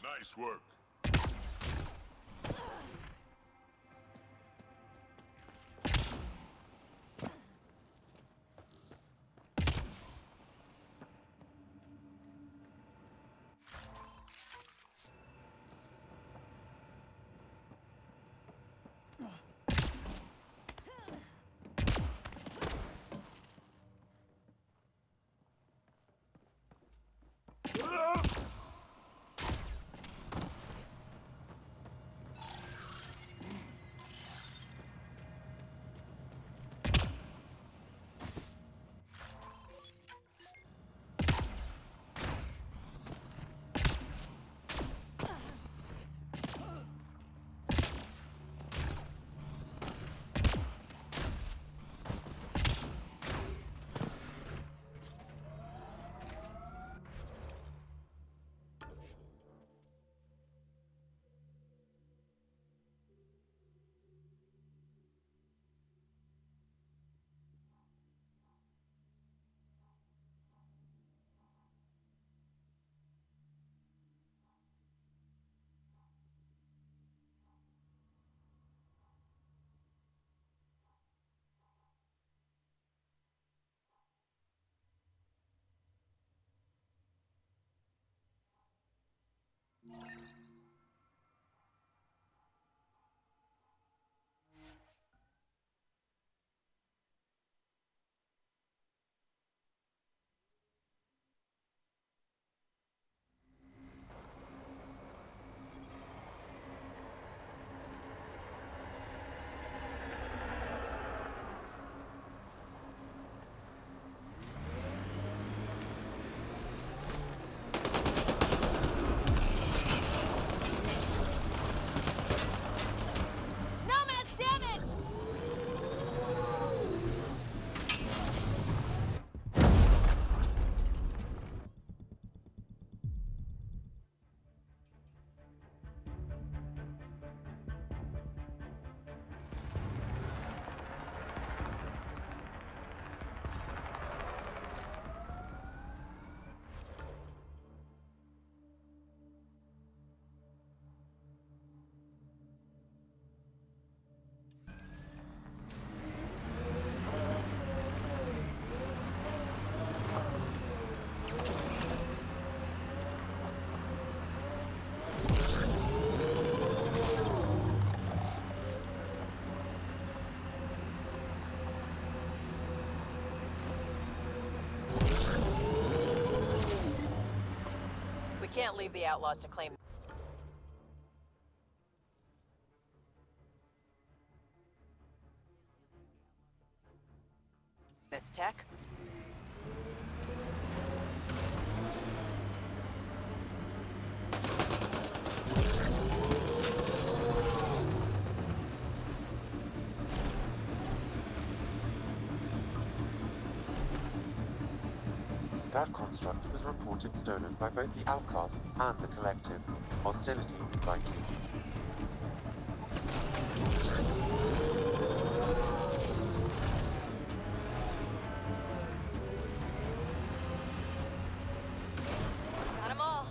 Nice work. can't leave the outlaws to claim this tech. That construct was reported stolen by both the Outcasts and the Collective. Hostility likely. Got 'em all.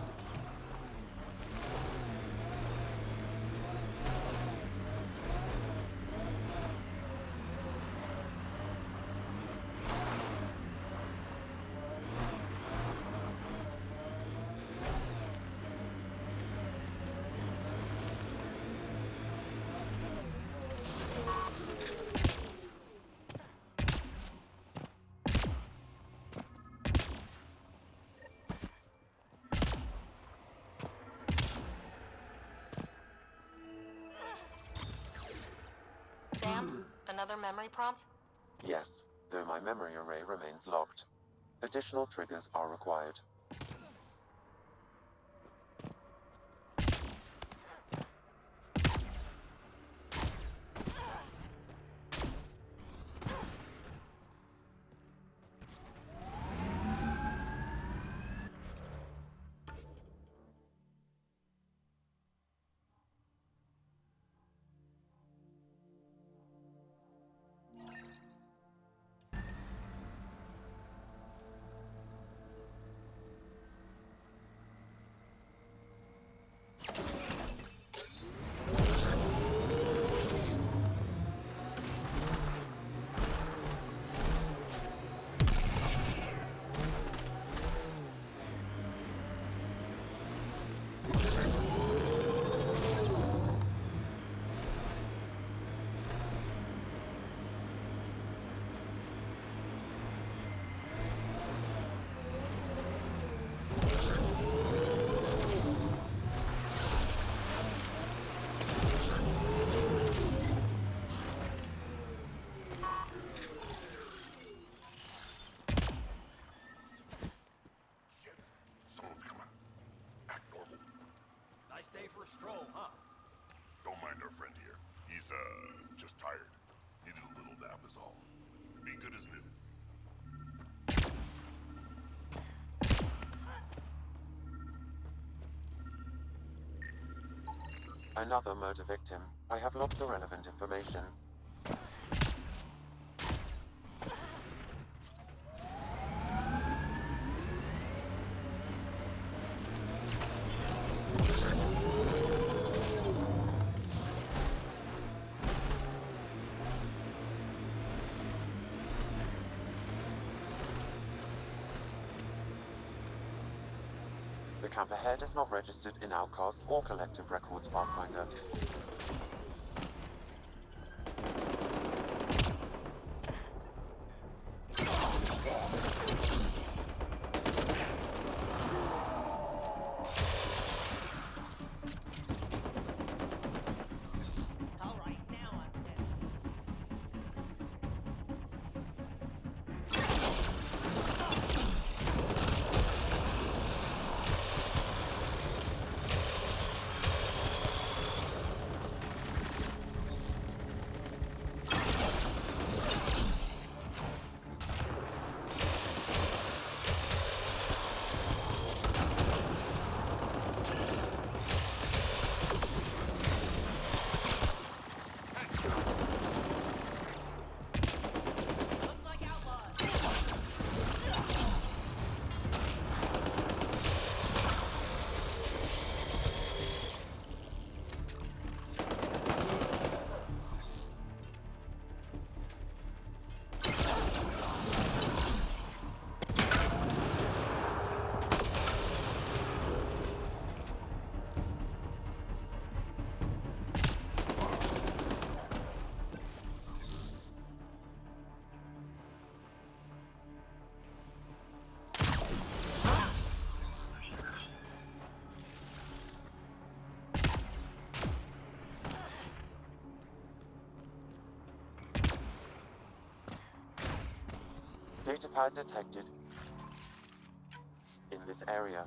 Sam, another memory prompt? Yes, though my memory array remains locked. Additional triggers are required. Someone's coming. Act normal. Nice day for a stroll, huh? Don't mind our friend here. He's, just tired. Needed a little nap is all. Be good as new. Another murder victim. I have logged the relevant information. The camp ahead is not registered in Outcast or Collective Records, Pathfinder. Datapad detected in this area.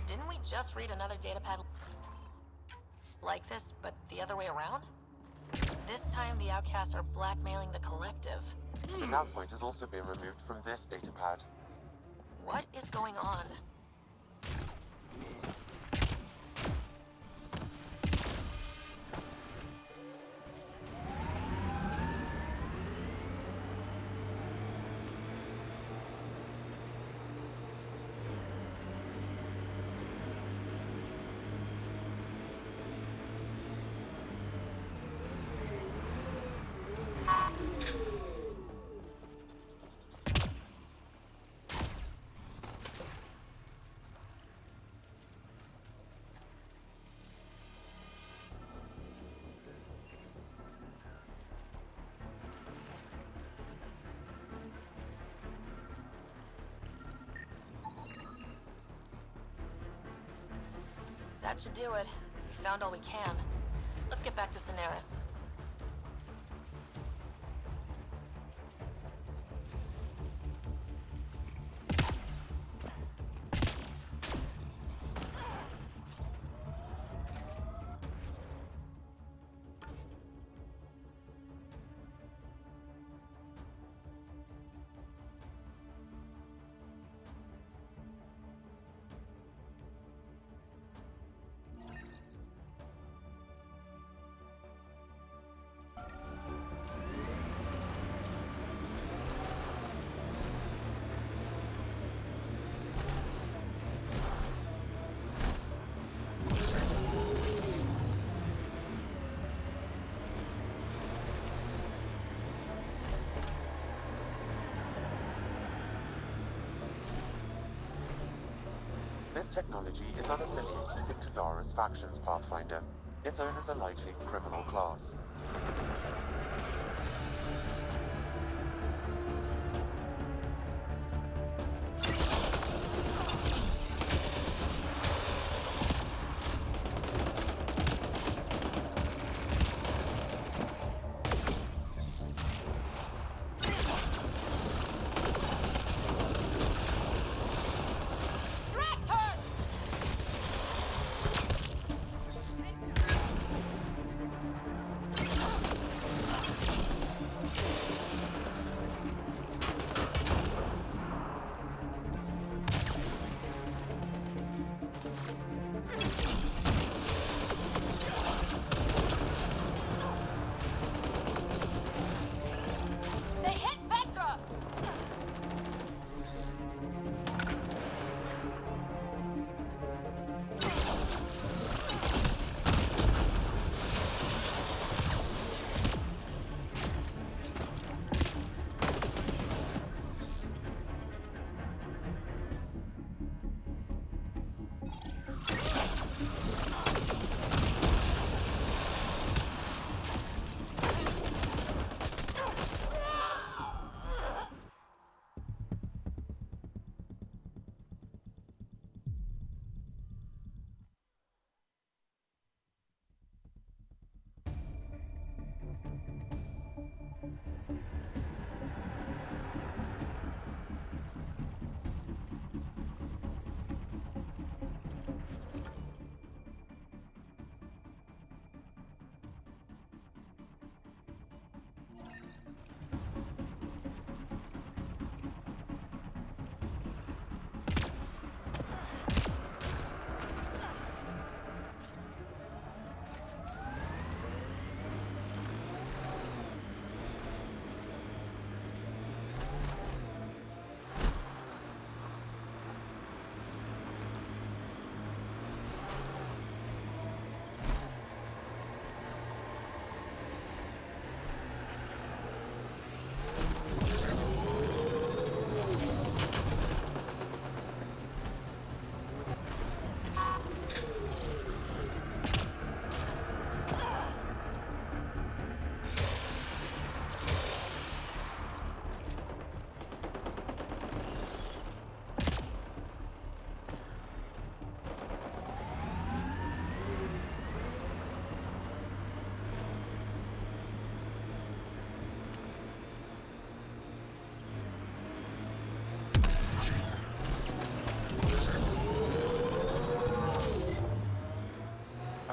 Didn't we just read another datapad like this, but the other way around? This time the outcasts are blackmailing the collective. The nav point has also been removed from this datapad. What is going on? That should do it. We found all we can. Let's get back to Cineris. This technology is unaffiliated with Kadara's factions, Pathfinder. Its owners are likely criminal class.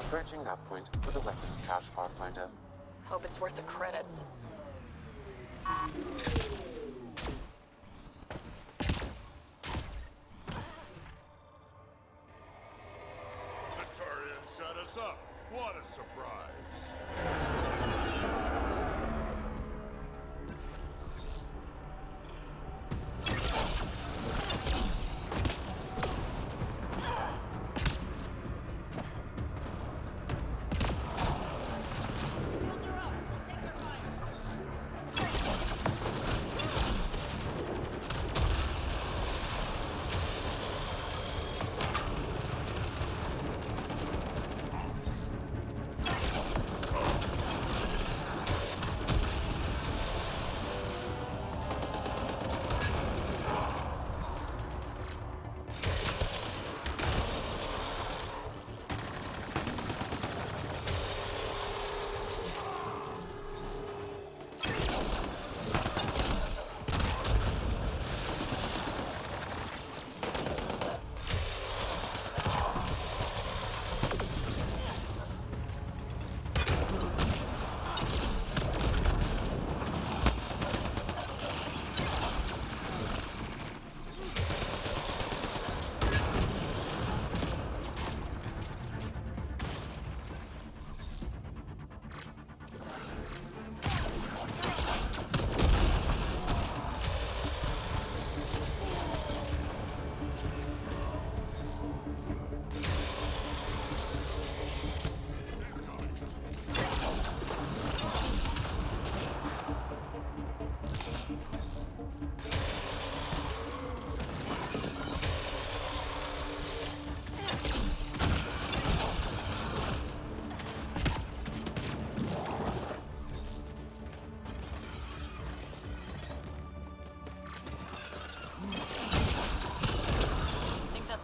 Approaching that point for the weapons cache, Pathfinder. Hope it's worth the credits. Centurion set us up. What a surprise.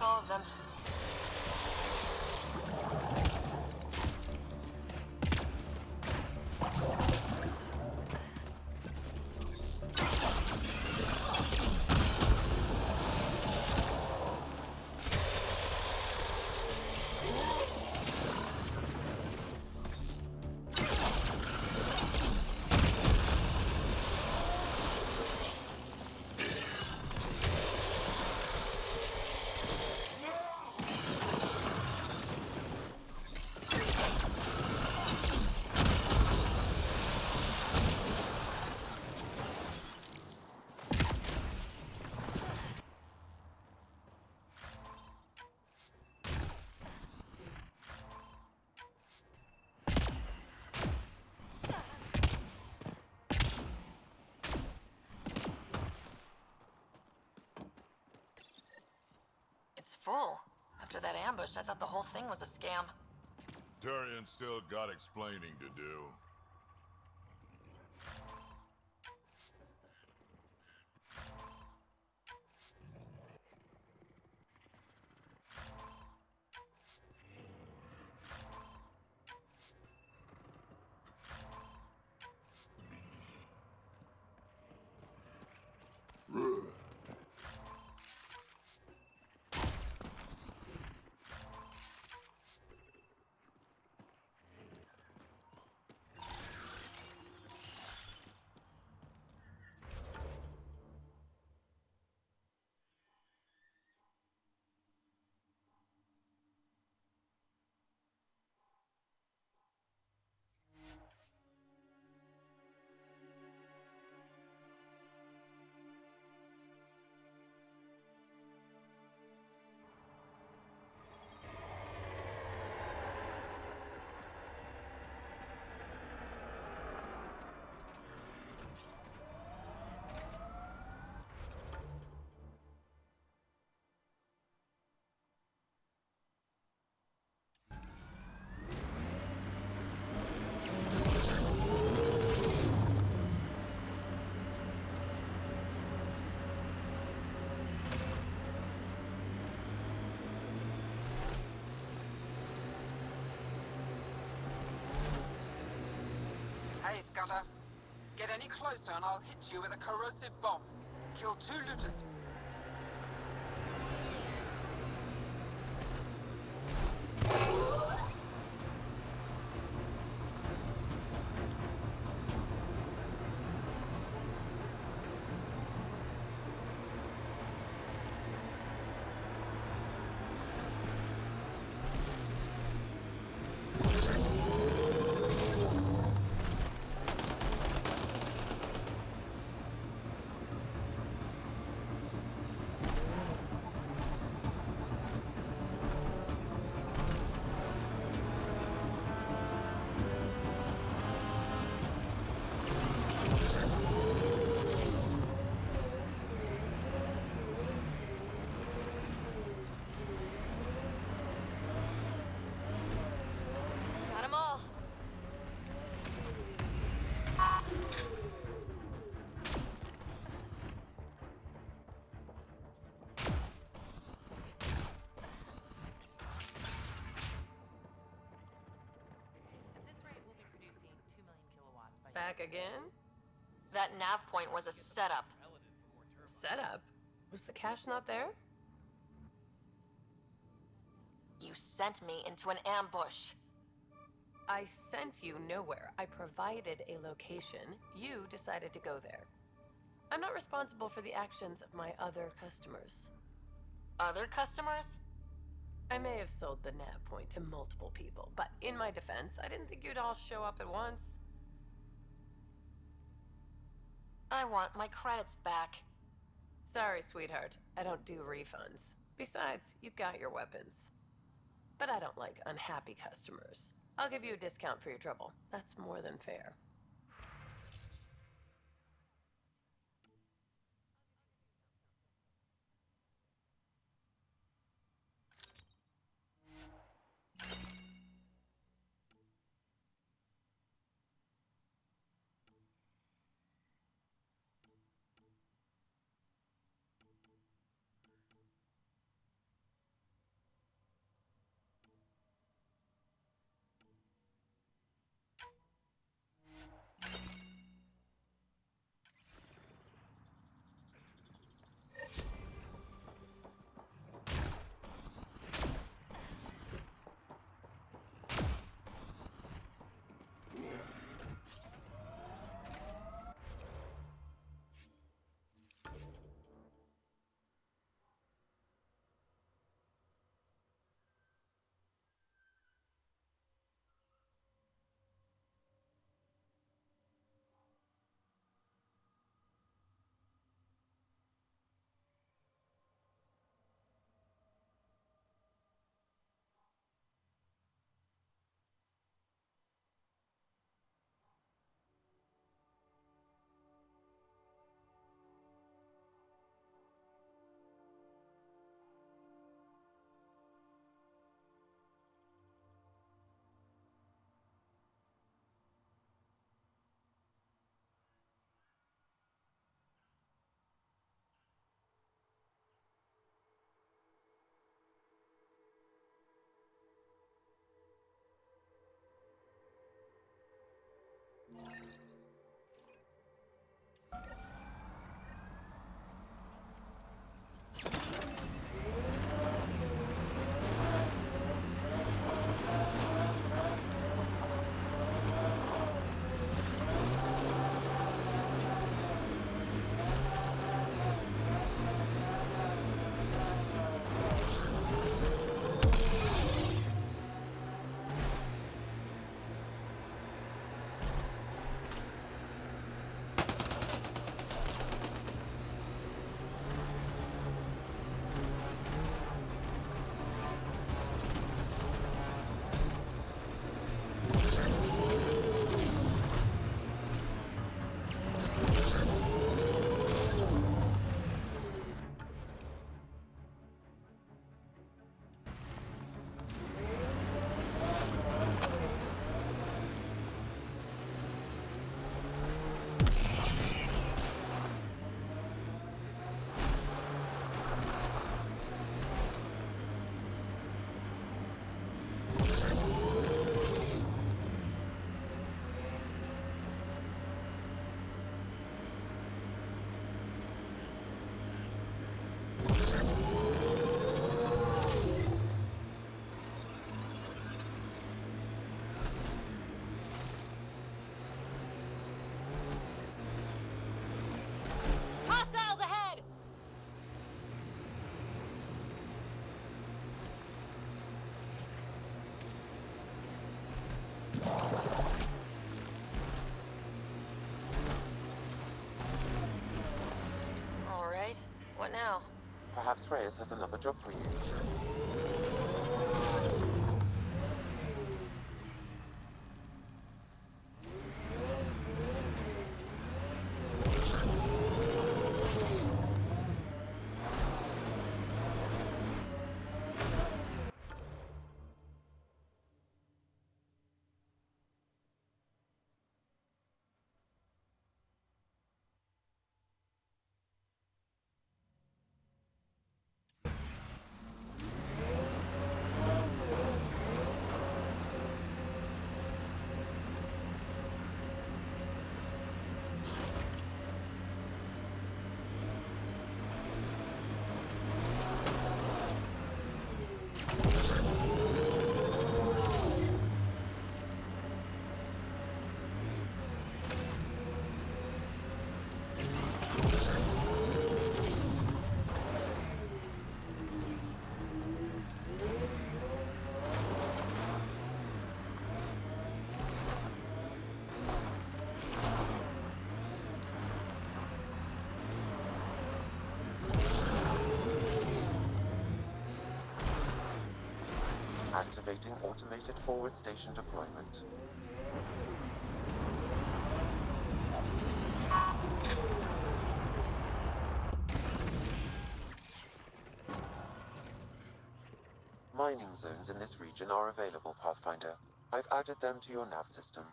All of them. It's full. After that ambush, I thought the whole thing was a scam. Turian's still got explaining to do. Hey, Scudder. Get any closer and I'll hit you with a corrosive bomb. Kill 2 looters. back again? That nav point was a setup. Setup? Was the cache not there? You sent me into an ambush. I sent you nowhere. I provided a location. You decided to go there. I'm not responsible for the actions of my other customers. Other customers? I may have sold the nav point to multiple people, but in my defense, I didn't think you'd all show up at once. I want my credits back. Sorry, sweetheart. I don't do refunds. Besides, you got your weapons. But I don't like unhappy customers. I'll give you a discount for your trouble. That's more than fair. Hostiles ahead! All right. What now? Perhaps Reyes has another job for you. Activating automated forward station deployment. Mining zones in this region are available, Pathfinder. I've added them to your nav system.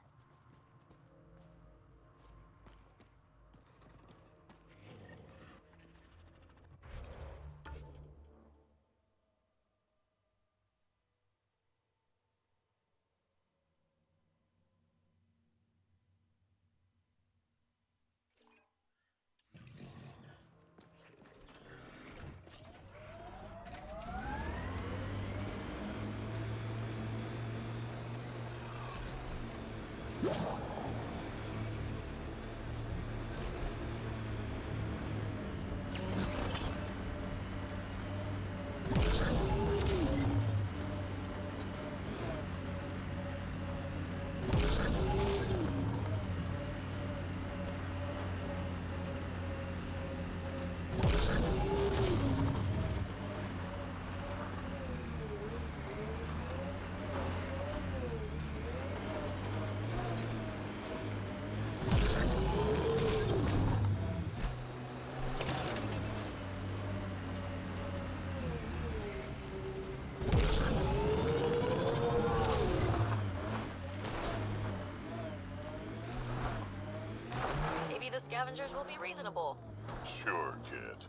Maybe the scavengers will be reasonable. Sure, kid.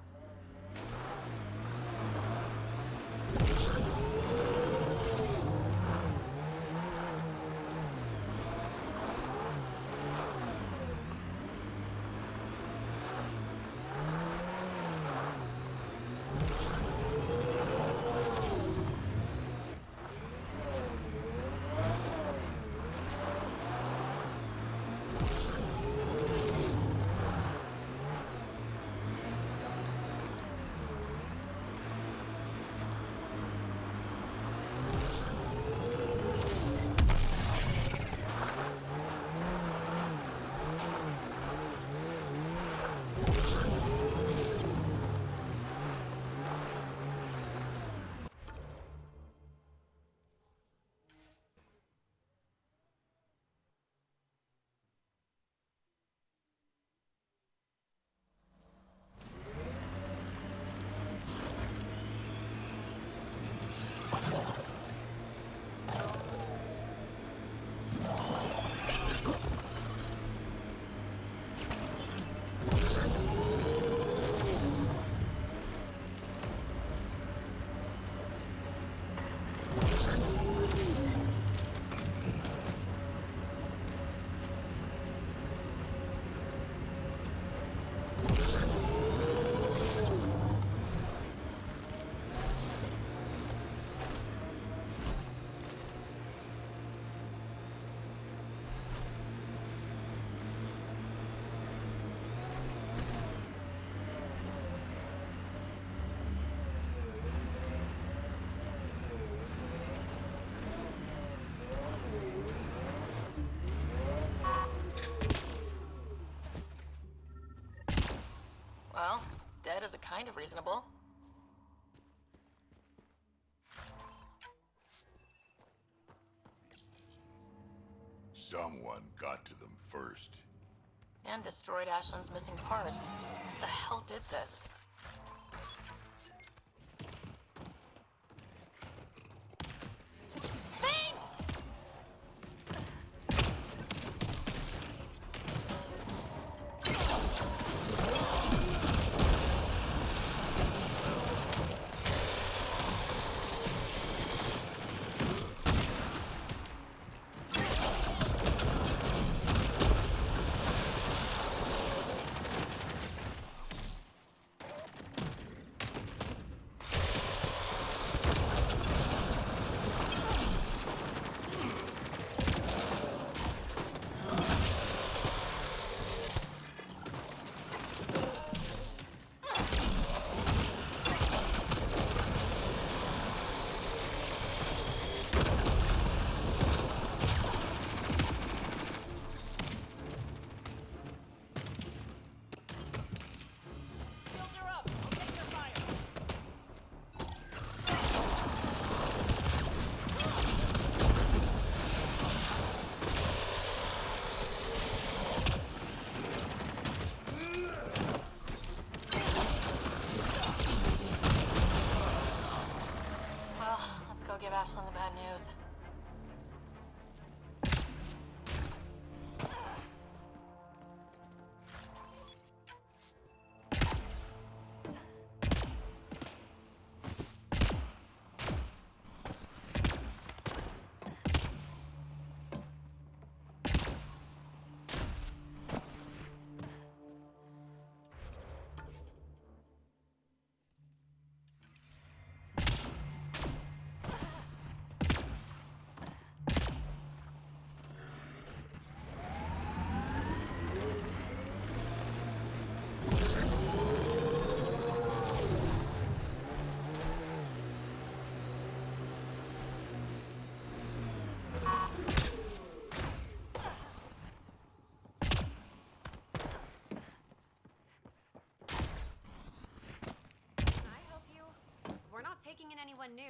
Well, dead is a kind of reasonable. Someone got to them first. And destroyed Ashland's missing parts. What the hell did this?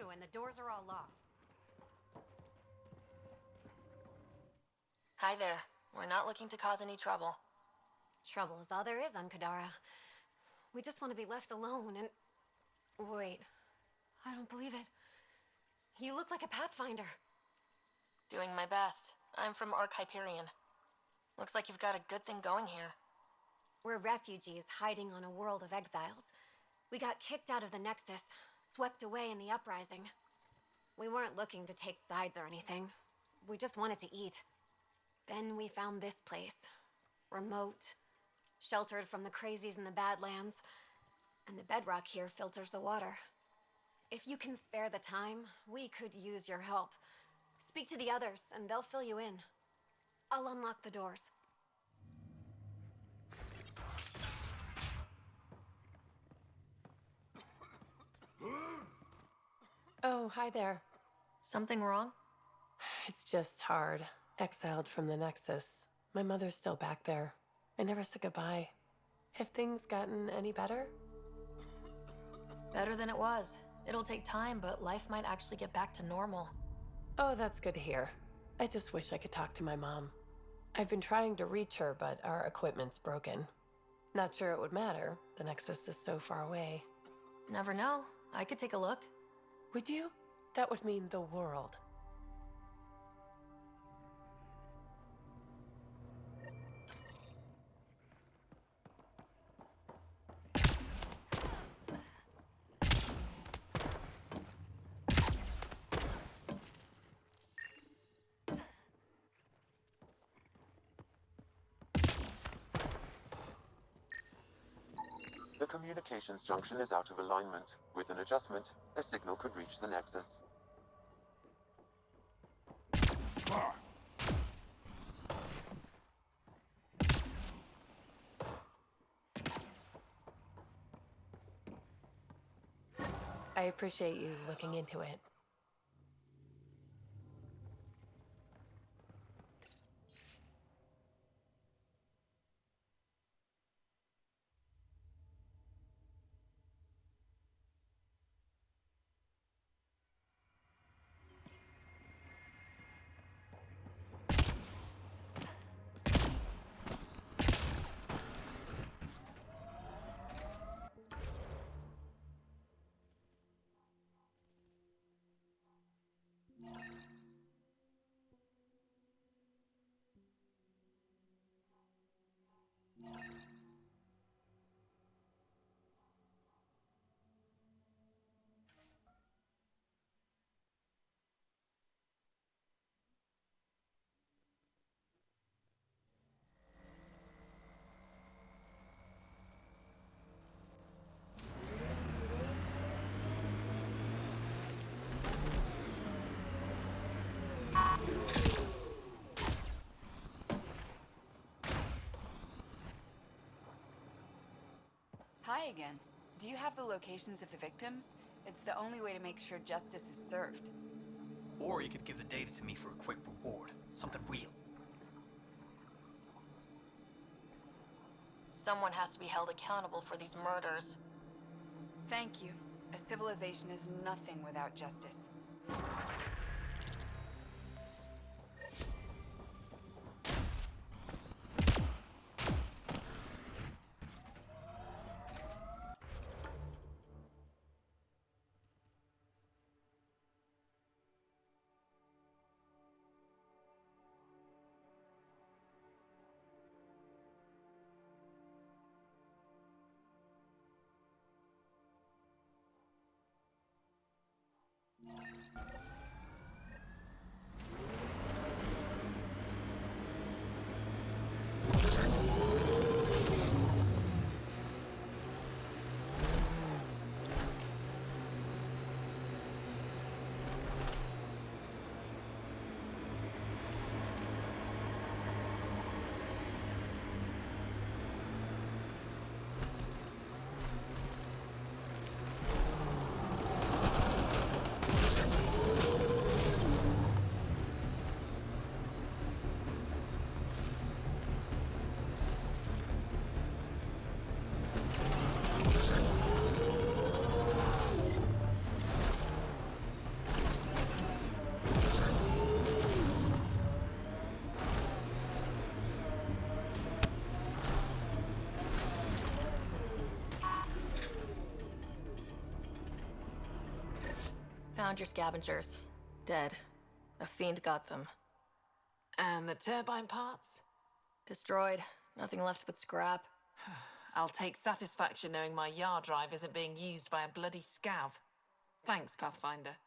too, and the doors are all locked. Hi there. We're not looking to cause any trouble. Trouble is all there is on Kadara. We just want to be left alone and... Wait. I don't believe it. You look like a Pathfinder. Doing my best. I'm from Hyperion. Looks like you've got a good thing going here. We're refugees hiding on a world of exiles. We got kicked out of the Nexus, swept away in the uprising. We weren't looking to take sides or anything. We just wanted to eat. Then we found this place. Remote, sheltered from the crazies in the Badlands, and the bedrock here filters the water. If you can spare the time, we could use your help. Speak to the others, and they'll fill you in. I'll unlock the doors. Oh, hi there. Something wrong? It's just hard. Exiled from the Nexus. My mother's still back there. I never said goodbye. Have things gotten any better? Better than it was. It'll take time, but life might actually get back to normal. Oh, that's good to hear. I just wish I could talk to my mom. I've been trying to reach her, but our equipment's broken. Not sure it would matter. The Nexus is so far away. Never know. I could take a look. Would you? That would mean the world. The communications junction is out of alignment. With an adjustment, a signal could reach the Nexus. I appreciate you looking into it. Hi again. Do you have the locations of the victims? It's the only way to make sure justice is served. Or you could give the data to me for a quick reward. Something real. Someone has to be held accountable for these murders. Thank you. A civilization is nothing without justice. found your scavengers. Dead. A fiend got them. And the turbine parts? Destroyed. Nothing left but scrap. I'll take satisfaction knowing my yard drive isn't being used by a bloody scav. Thanks, Pathfinder.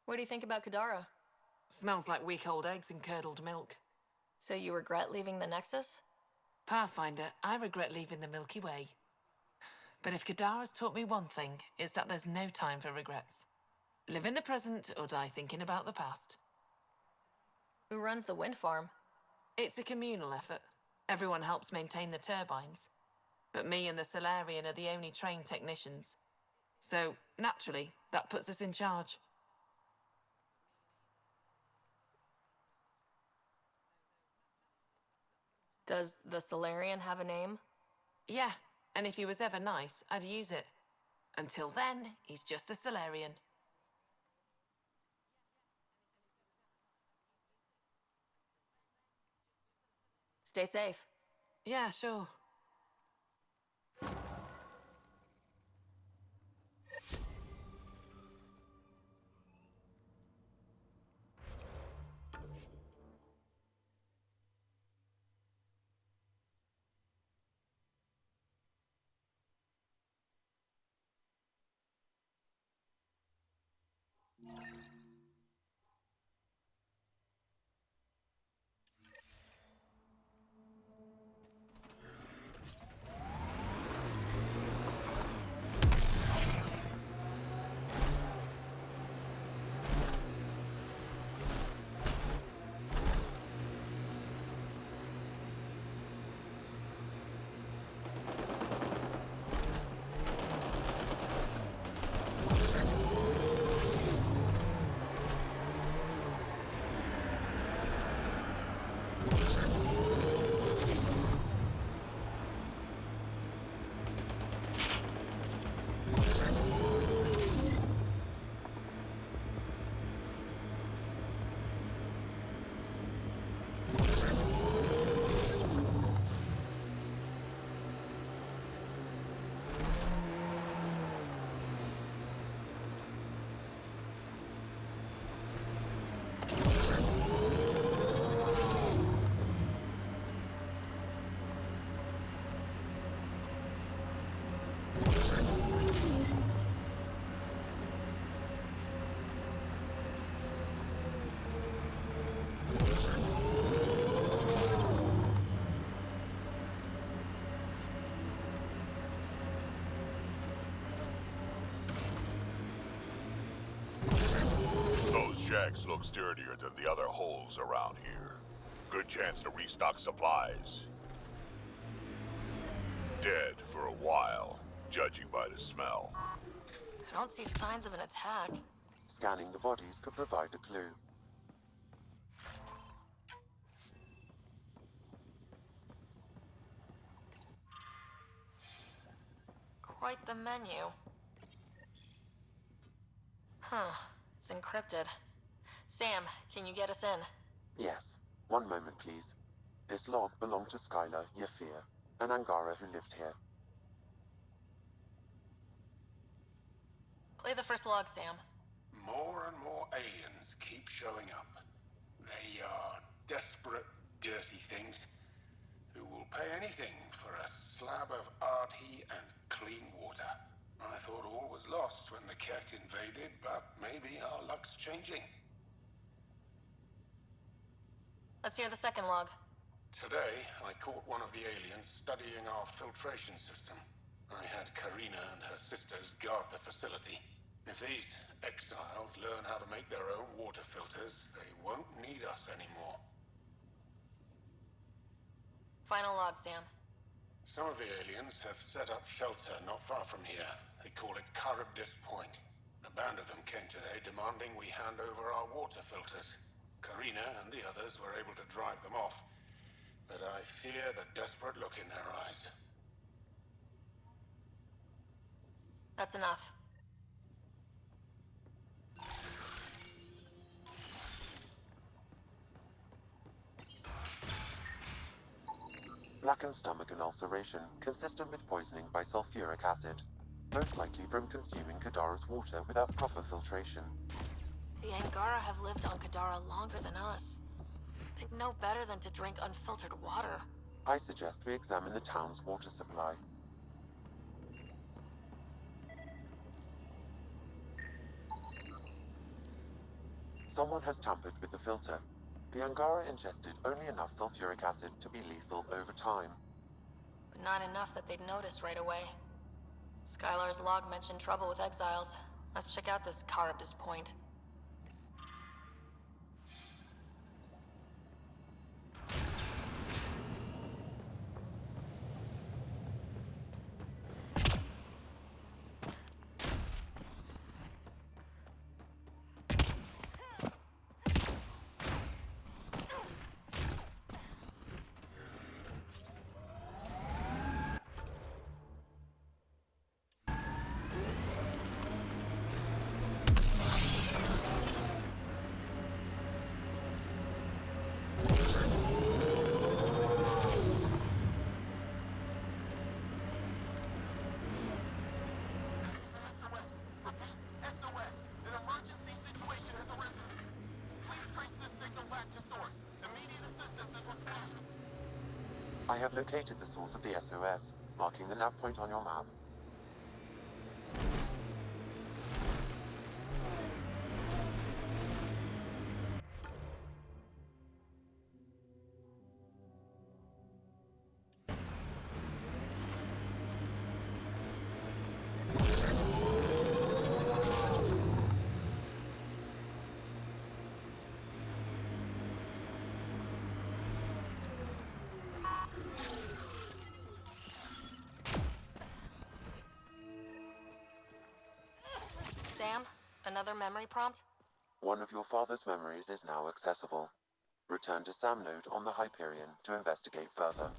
What do you think about Kadara? Smells like week old eggs and curdled milk. So you regret leaving the Nexus? Pathfinder, I regret leaving the Milky Way. But if Kadara's taught me one thing, it's that there's no time for regrets. Live in the present or die thinking about the past. Who runs the wind farm? It's a communal effort. Everyone helps maintain the turbines. But me and the Solarian are the only trained technicians. So, naturally, that puts us in charge. Does the Solarian have a name? Yeah, and if he was ever nice, I'd use it. Until then, he's just the Solarian. Stay safe. Yeah, sure. Those shacks looks dirtier than the other holes around here. Good chance to restock supplies. Dead for a while, judging by the smell. I don't see signs of an attack. Scanning the bodies could provide a clue. Quite the menu. Huh. It's encrypted. Sam, can you get us in? Yes. One moment, please. This log belonged to Skylar Yafir, an Angara who lived here. Play the first log, Sam. More and more aliens keep showing up. They are desperate, dirty things who will pay anything for a slab of arty and clean water. I thought all was lost when the Ket invaded, but maybe our luck's changing. Let's hear the second log. Today, I caught one of the aliens studying our filtration system. I had Karina and her sisters guard the facility. If these exiles learn how to make their own water filters, they won't need us anymore. Final log, Sam. Some of the aliens have set up shelter not far from here. They call it Charybdis Point. A band of them came today demanding we hand over our water filters. Karina and the others were able to drive them off, but I fear the desperate look in their eyes. That's enough. blackened stomach and ulceration consistent with poisoning by sulfuric acid, most likely from consuming Kadara's water without proper filtration. The Angara have lived on Kadara longer than us. They'd know better than to drink unfiltered water. I suggest we examine the town's water supply. Someone has tampered with the filter. The Angara ingested only enough sulfuric acid to be lethal over time. But not enough that they'd notice right away. Skylar's log mentioned trouble with exiles. Let's check out this Charybdis point. I have located the source of the SOS, marking the nav point on your map. Sam, another memory prompt? One of your father's memories is now accessible. Return to Sam Node on the Hyperion to investigate further.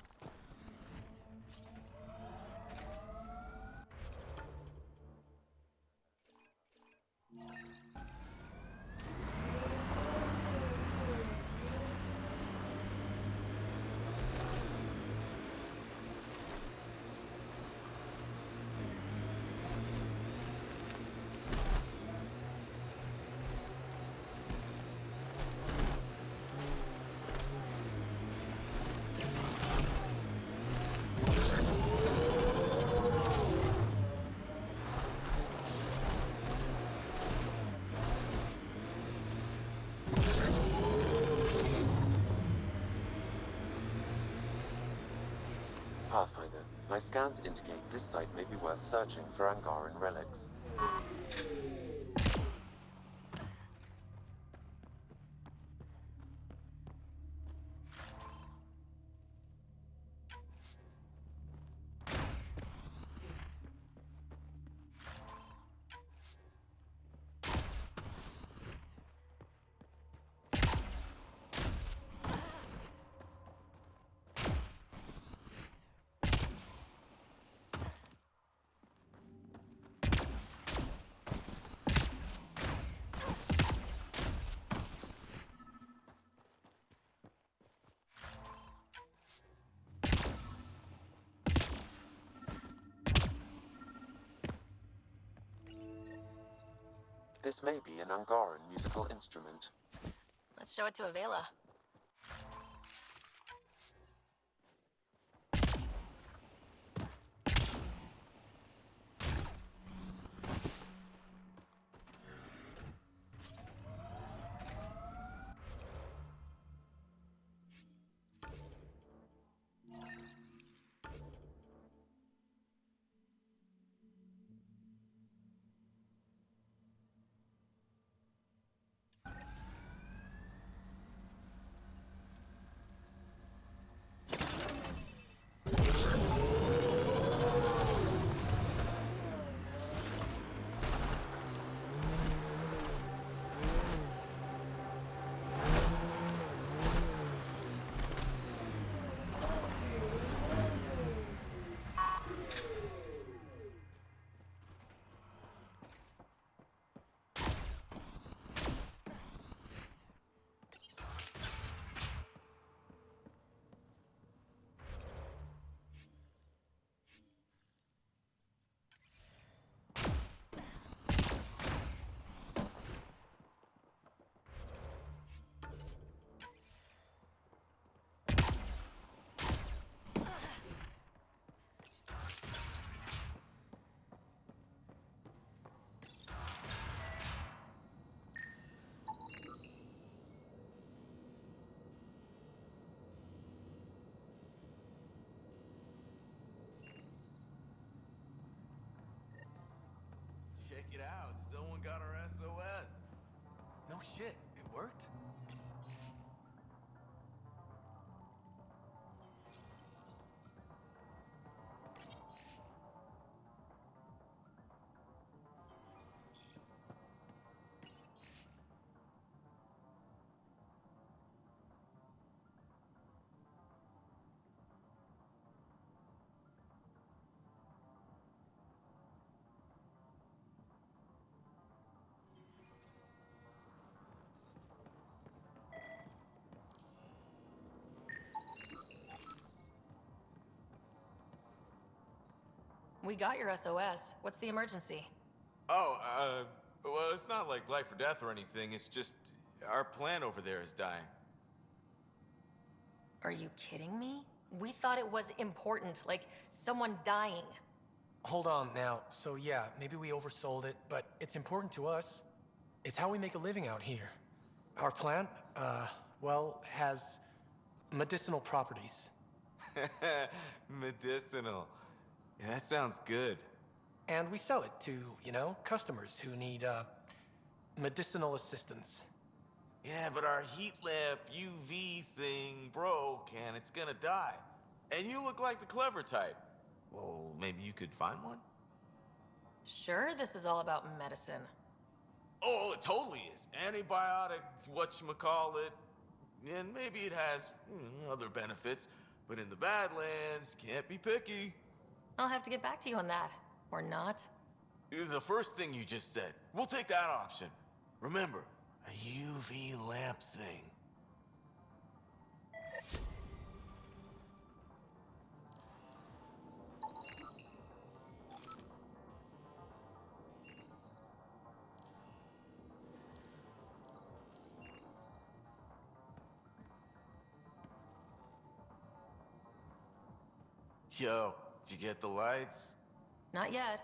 Pathfinder, my scans indicate this site may be worth searching for Angaran relics. This may be an Angaran musical instrument. Let's show it to Avela. it out. Someone got our SOS. No shit, it worked? We got your SOS. What's the emergency? Oh, well, it's not like life or death or anything. It's just our plant over there is dying. Are you kidding me? We thought it was important, like someone dying. Hold on now. So yeah, maybe we oversold it, but it's important to us. It's how we make a living out here. Our plant, well, has medicinal properties. Medicinal. Yeah, that sounds good. And we sell it to, you know, customers who need, medicinal assistance. Yeah, but our heat lamp UV thing broke and it's gonna die. And you look like the clever type. Well, maybe you could find one? Sure, this is all about medicine. Oh, it totally is. Antibiotic, whatchamacallit. And maybe it has other benefits. But in the Badlands, can't be picky. I'll have to get back to you on that. Or not. The first thing you just said. We'll take that option. Remember, a UV lamp thing. Yo, did you get the lights? Not yet.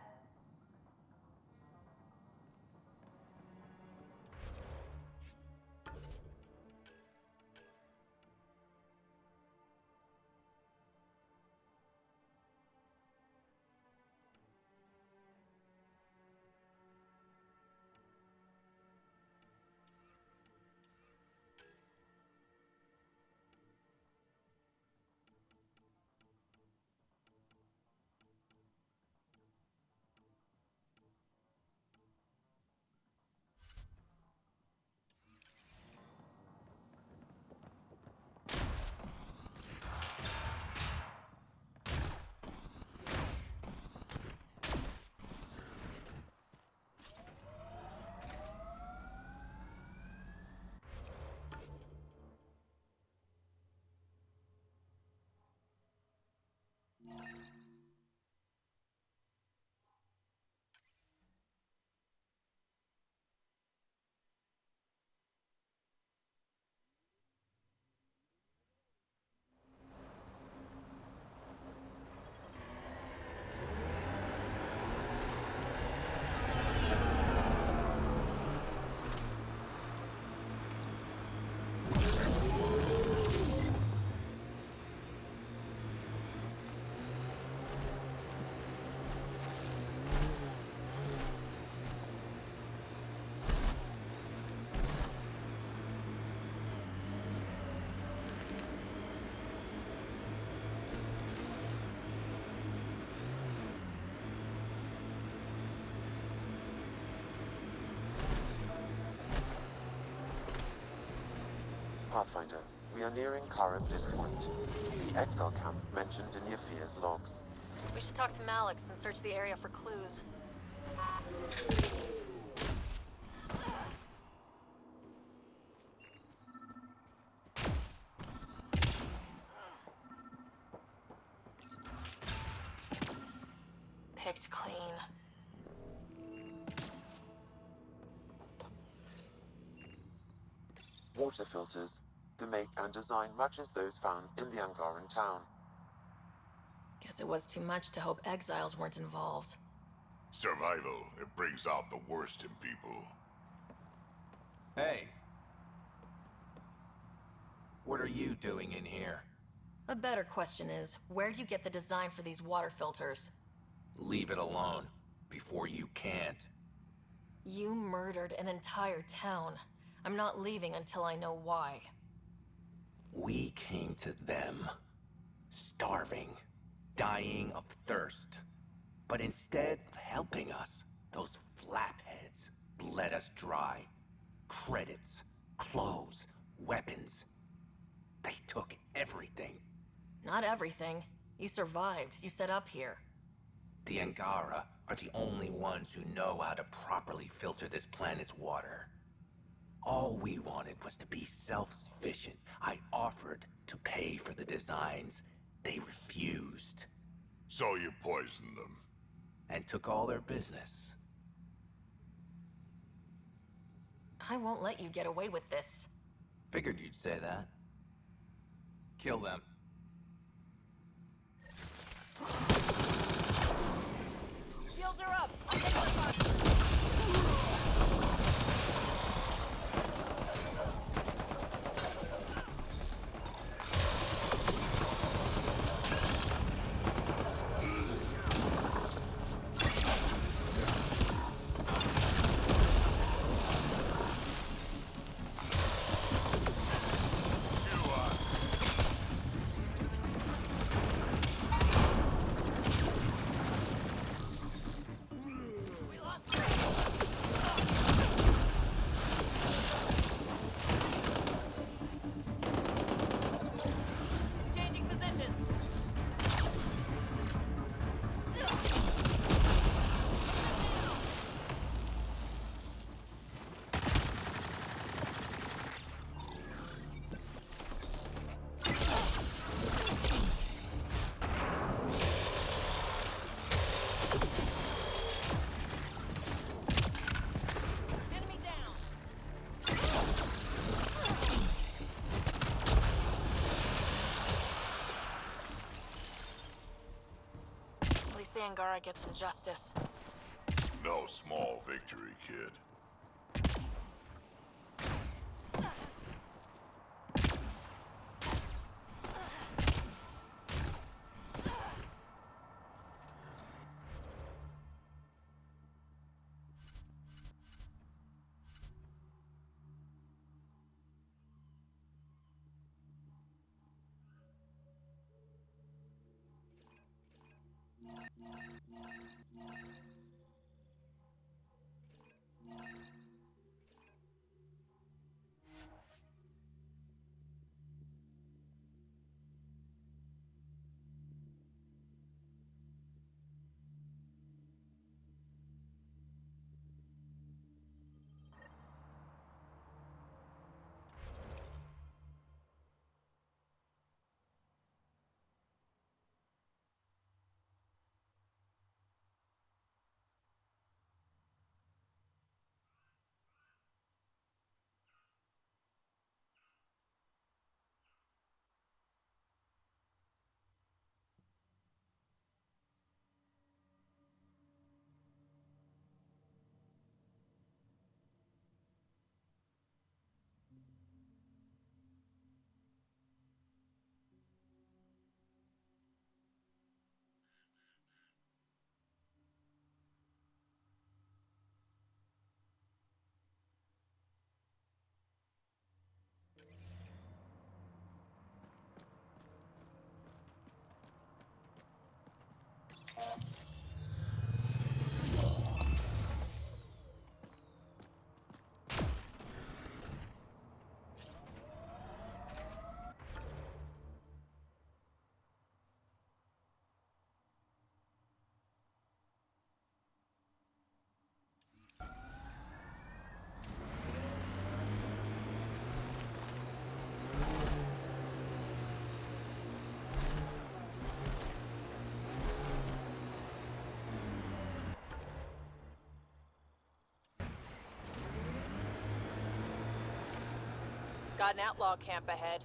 Pathfinder, we are nearing Karam Point, the exile camp mentioned in Yafir's logs. We should talk to Malix and search the area for clues. Picked clean. Water filters. The make and design matches those found in the Angaran town. Guess it was too much to hope exiles weren't involved. Survival, it brings out the worst in people. Hey. What are you doing in here? A better question is, where'd you get the design for these water filters? Leave it alone, before you can't. You murdered an entire town. I'm not leaving until I know why. We came to them, starving, dying of thirst. But instead of helping us, those flapheads bled us dry. Credits, clothes, weapons. They took everything. Not everything. You survived. You set up here. The Angara are the only ones who know how to properly filter this planet's water. All we wanted was to be self-sufficient. I offered to pay for the designs. They refused. So you poisoned them? And took all their business. I won't let you get away with this. Figured you'd say that. Kill them. Shields are up. I'll take one shot. Changing positions. Enemy down. At least the Angara get some justice. No small victory, kid. Got an outlaw camp ahead.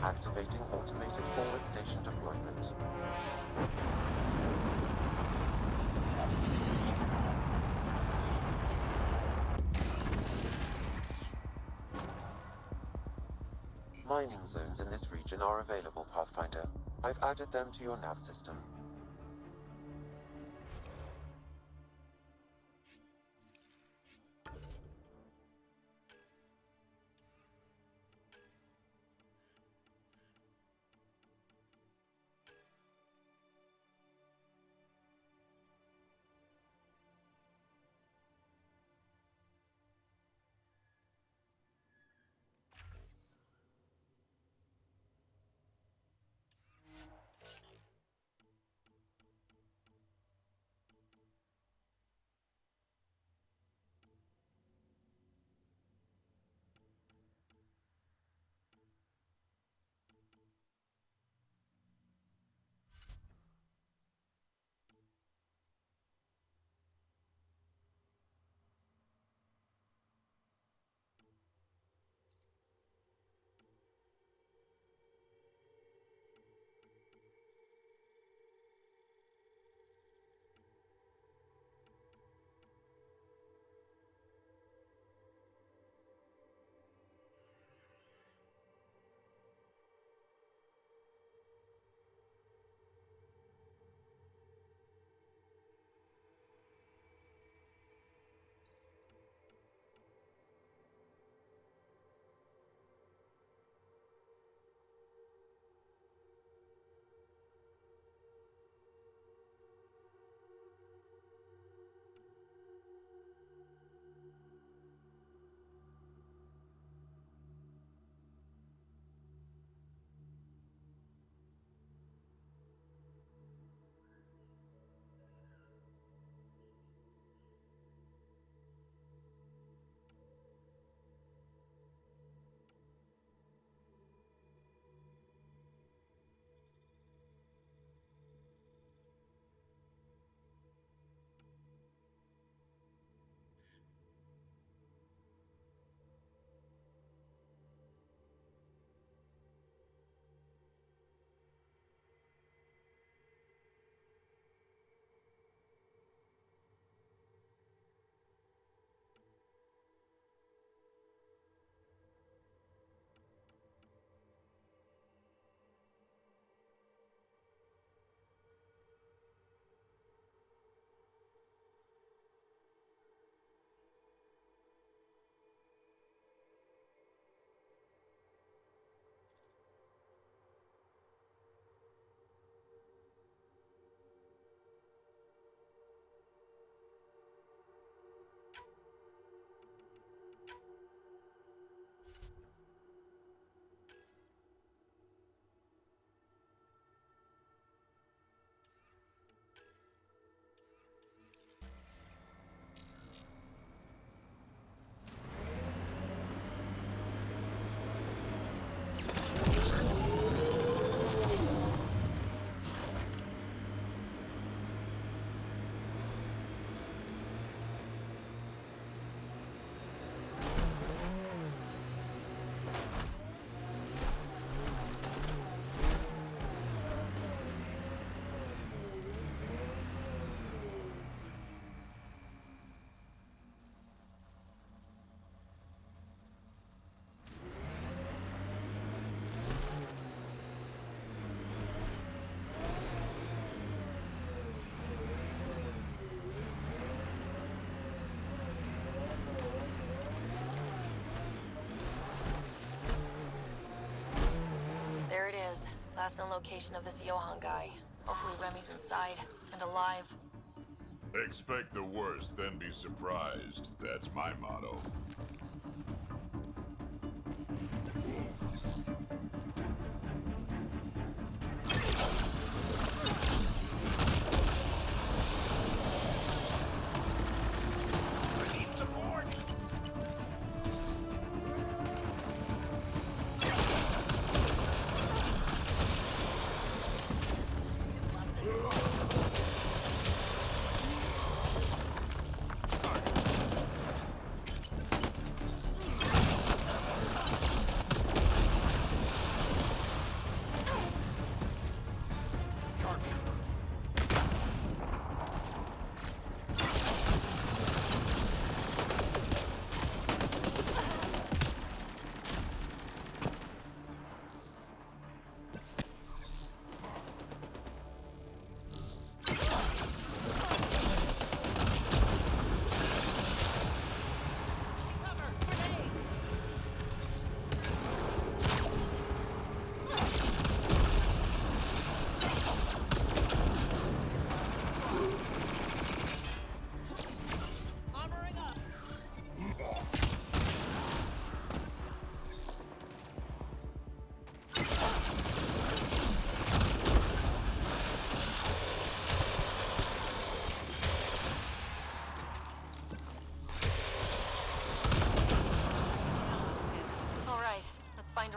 Activating automated forward station deployment. Mining zones in this region are available, Pathfinder. I've added them to your nav system. There it is. Last known location of this Johann guy. Hopefully Remy's inside and alive. Expect the worst, then be surprised. That's my motto.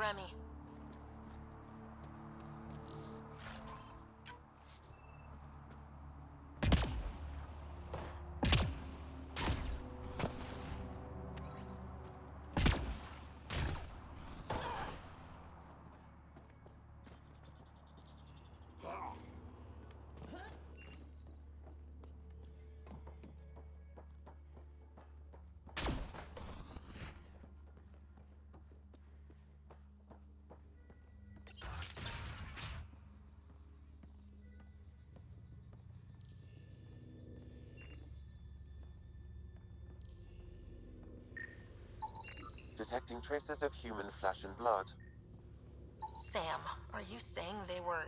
Remy. Detecting traces of human flesh and blood. Sam, are you saying they were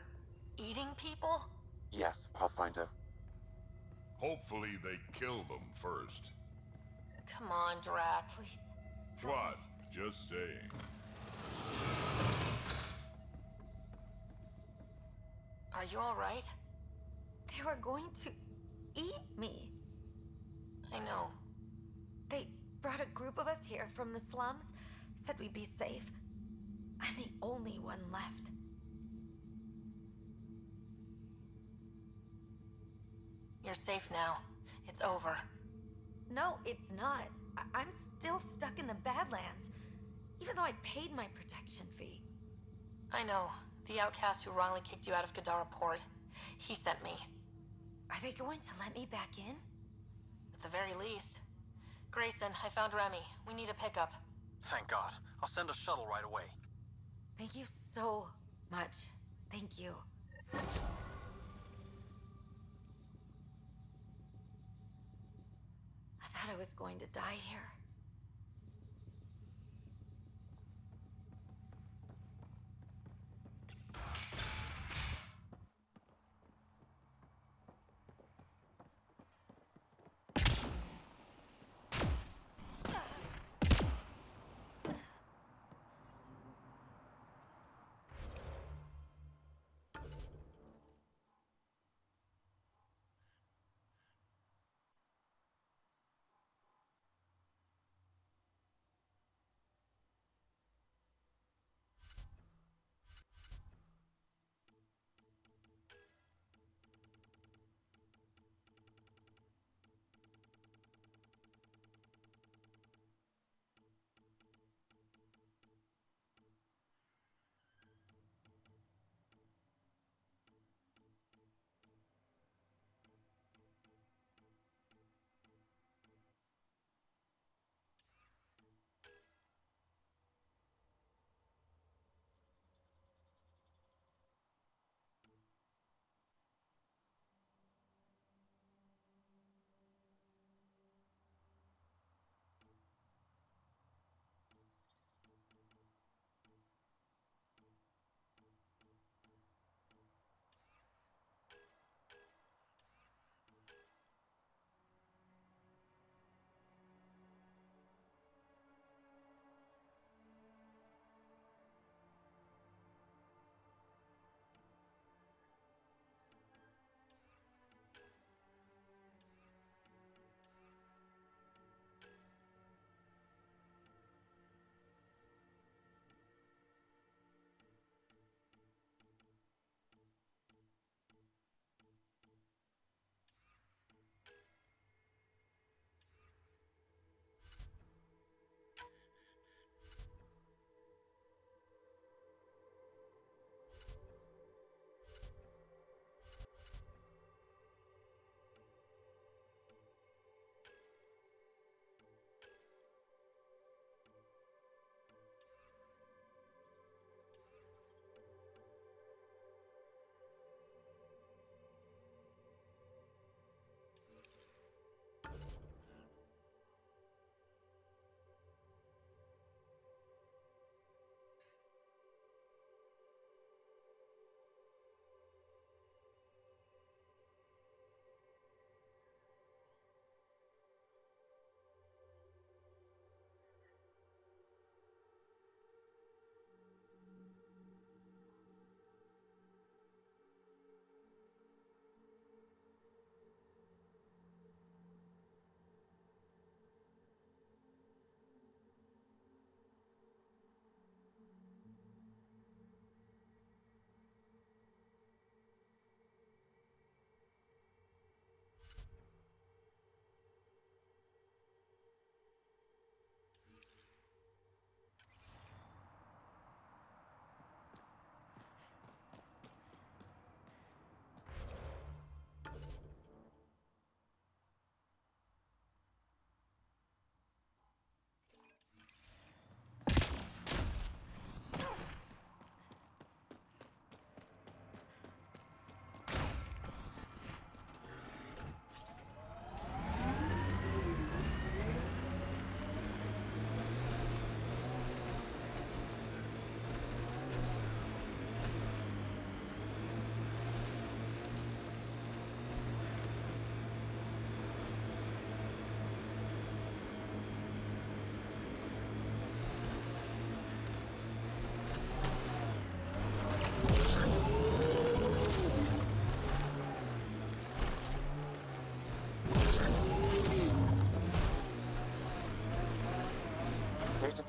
eating people? Yes, Pathfinder. Hopefully they kill them first. Come on, Drac. What? Just saying. Are you alright? They were going to eat me. I know. They brought a group of us here from the slums, said we'd be safe. I'm the only one left. You're safe now. It's over. No, it's not. I'm still stuck in the Badlands, even though I paid my protection fee. I know. The outcast who wrongly kicked you out of Kadara Port. He sent me. Are they going to let me back in? At the very least. Grayson, I found Remy. We need a pickup. Thank God. I'll send a shuttle right away. Thank you so much. Thank you. I thought I was going to die here.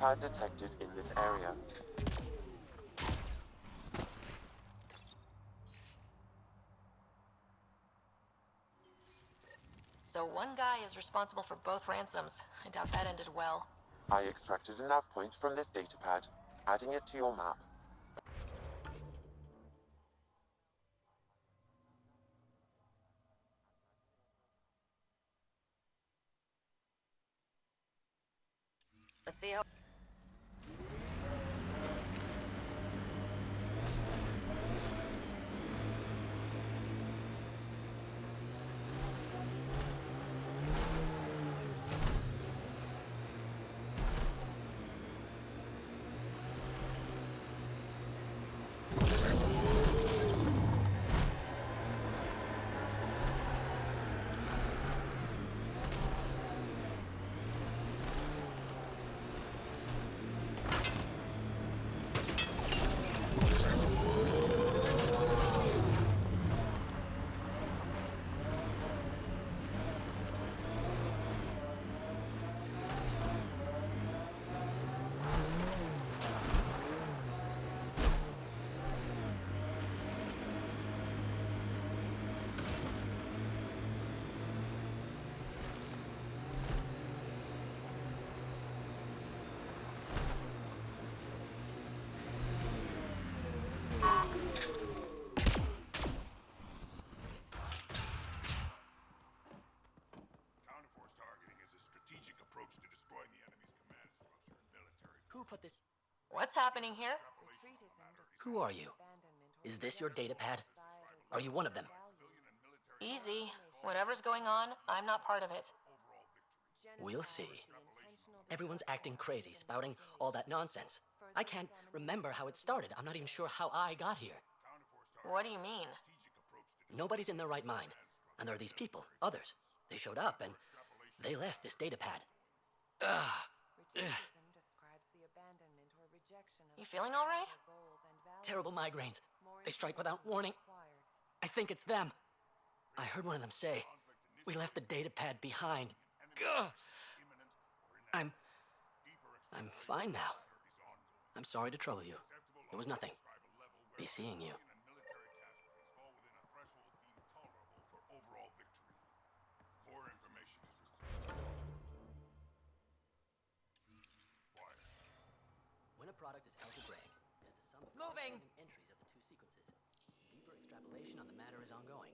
datapad detected in this area. So one guy is responsible for both ransoms. I doubt that ended well. I extracted a nav point from this datapad, adding it to your map. Let's see how... Counterforce targeting is a strategic approach to destroying the enemy's command structure and military. Who put this? What's happening here? Who are you? Is this your datapad? Are you one of them? Easy. Whatever's going on, I'm not part of it. We'll see. Everyone's acting crazy, spouting all that nonsense. I can't remember how it started. I'm not even sure how I got here. What do you mean? Nobody's in their right mind. And there are these people, others. They showed up and they left this datapad. Ugh. You feeling all right? Terrible migraines. They strike without warning. I think it's them. I heard one of them say, "We left the datapad behind." Ugh. I'm fine now. I'm sorry to trouble you. It was nothing. Be seeing you. When a product is algebraic, it is the sum of corresponding entries of the two sequences. Deeper extrapolation on the matter is ongoing.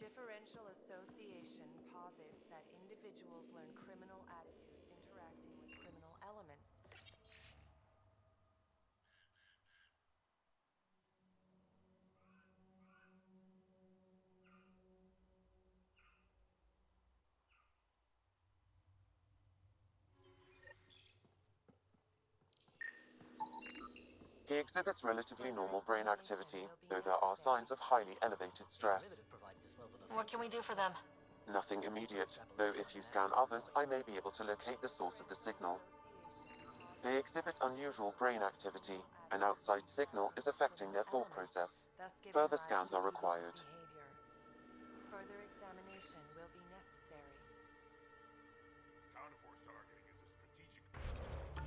Differential association posits that individuals learn criminal attitudes interacting with criminal elements. He exhibits relatively normal brain activity, though there are signs of highly elevated stress. What can we do for them? Nothing immediate, though if you scan others, I may be able to locate the source of the signal. They exhibit unusual brain activity. An outside signal is affecting their thought process. Further scans are required. Further examination will be necessary. Counterforce targeting is a strategic approach to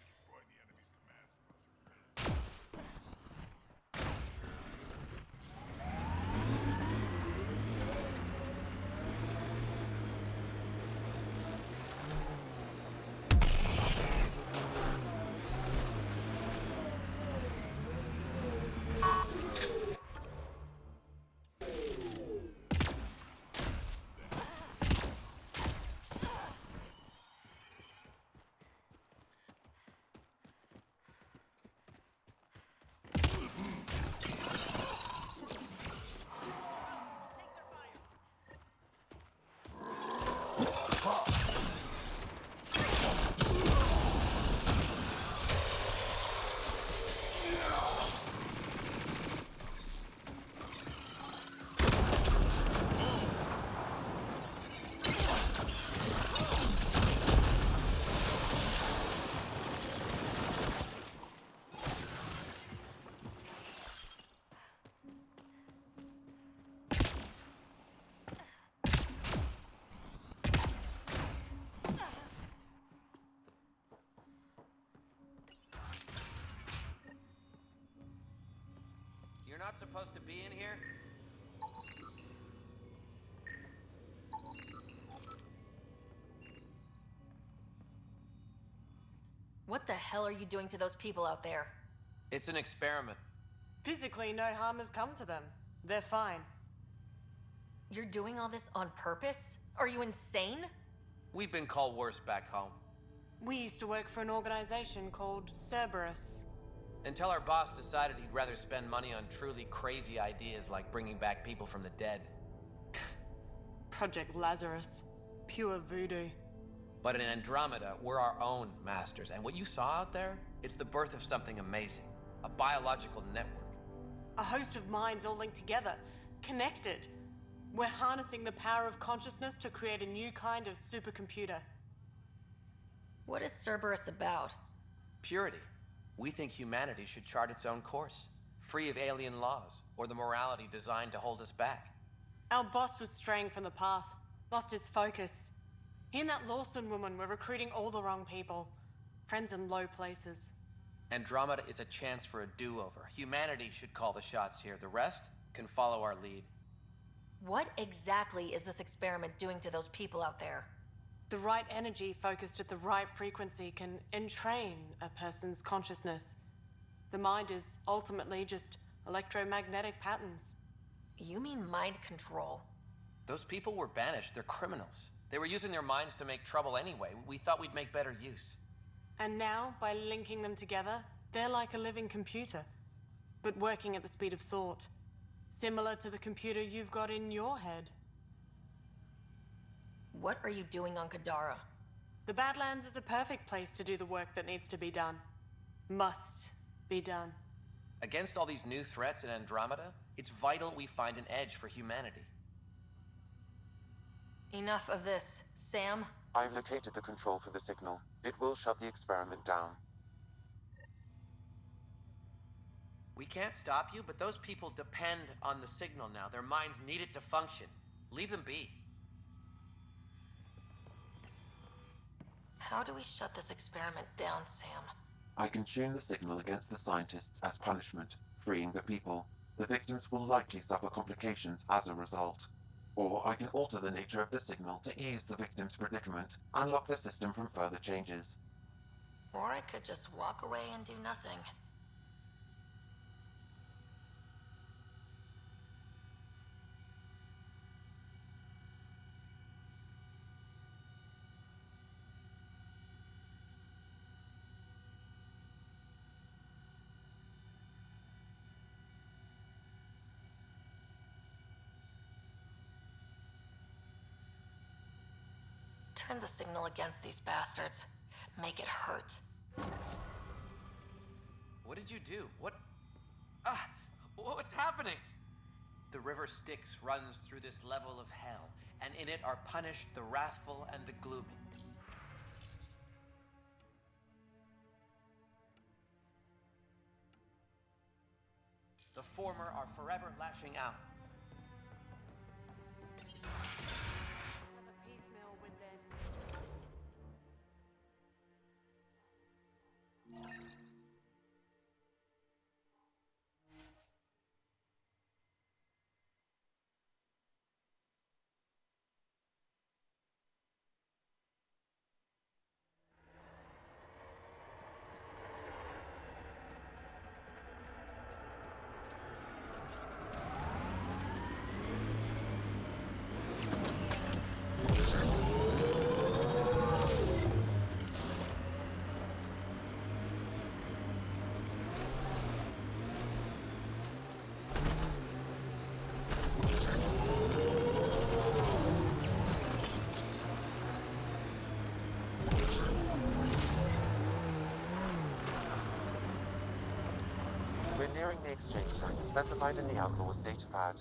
destroying the enemy's command structure. not supposed to be in here? What the hell are you doing to those people out there? It's an experiment. Physically, no harm has come to them. They're fine. You're doing all this on purpose? Are you insane? We've been called worse back home. We used to work for an organization called Cerberus. Until our boss decided he'd rather spend money on truly crazy ideas like bringing back people from the dead. Project Lazarus. Pure voodoo. But in Andromeda, we're our own masters. And what you saw out there, it's the birth of something amazing. A biological network. A host of minds all linked together. Connected. We're harnessing the power of consciousness to create a new kind of supercomputer. What is Cerberus about? Purity. We think humanity should chart its own course, free of alien laws or the morality designed to hold us back. Our boss was straying from the path, lost his focus. He and that Lawson woman were recruiting all the wrong people, friends in low places. Andromeda is a chance for a do-over. Humanity should call the shots here. The rest can follow our lead. What exactly is this experiment doing to those people out there? The right energy focused at the right frequency can entrain a person's consciousness. The mind is ultimately just electromagnetic patterns. You mean mind control? Those people were banished. They're criminals. They were using their minds to make trouble anyway. We thought we'd make better use. And now, by linking them together, they're like a living computer, but working at the speed of thought. Similar to the computer you've got in your head. What are you doing on Kadara? The Badlands is a perfect place to do the work that needs to be done. Must be done. Against all these new threats in Andromeda, it's vital we find an edge for humanity. Enough of this. Sam? I've located the control for the signal. It will shut the experiment down. We can't stop you, but those people depend on the signal now. Their minds need it to function. Leave them be. How do we shut this experiment down, Sam? I can tune the signal against the scientists as punishment, freeing the people. The victims will likely suffer complications as a result. Or I can alter the nature of the signal to ease the victim's predicament, unlock the system from further changes. Or I could just walk away and do nothing. Turn the signal against these bastards. Make it hurt. What did you do? What's happening? The river Styx runs through this level of hell, and in it are punished the wrathful and the gloomy. The former are forever lashing out. We're nearing the exchange point specified in the Outlaw's datapad.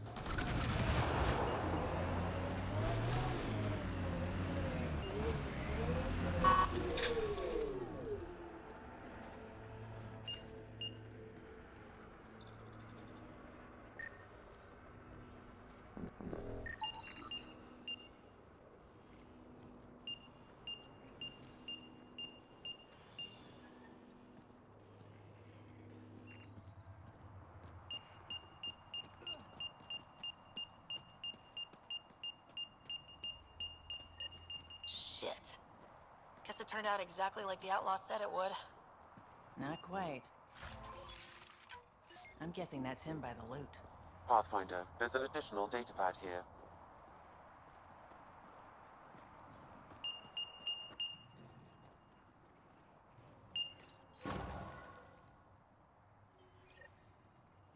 Shit. Guess it turned out exactly like the outlaw said it would. Not quite. I'm guessing that's him by the loot. Pathfinder, there's an additional datapad here.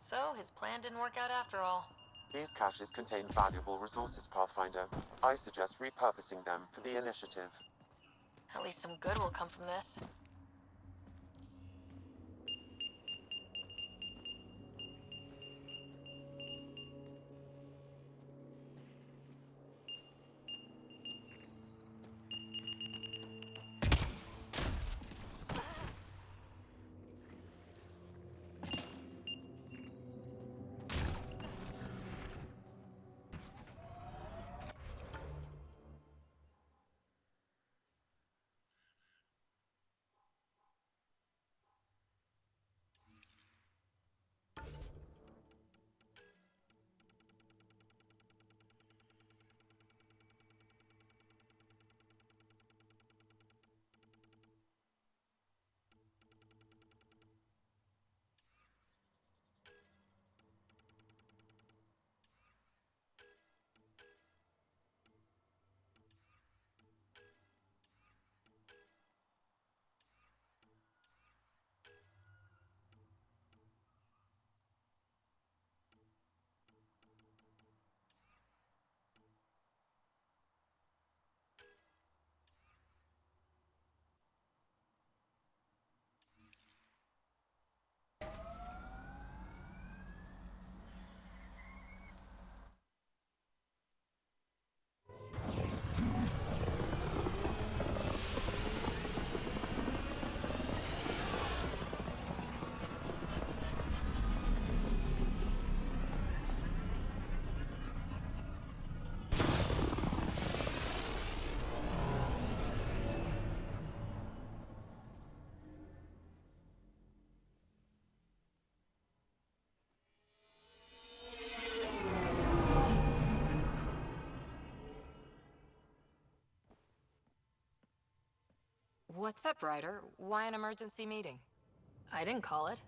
So, his plan didn't work out after all. These caches contain valuable resources, Pathfinder. I suggest repurposing them for the initiative. At least some good will come from this. What's up, Ryder? Why an emergency meeting? I didn't call it.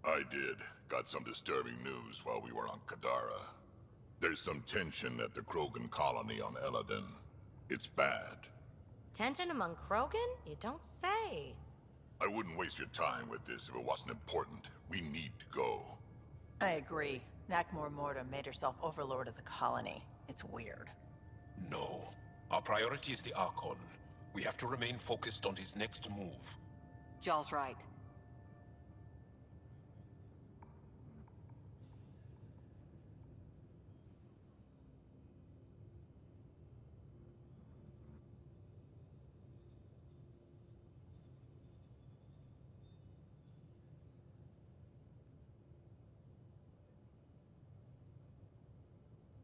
I did. Got some disturbing news while we were on Kadara. There's some tension at the Krogan colony on Eladin. It's bad. Tension among Krogan? You don't say. I wouldn't waste your time with this if it wasn't important. We need to go. I agree. Nakmor Morta made herself overlord of the colony. It's weird. No. Our priority is the Archon. We have to remain focused on his next move. Jall's right.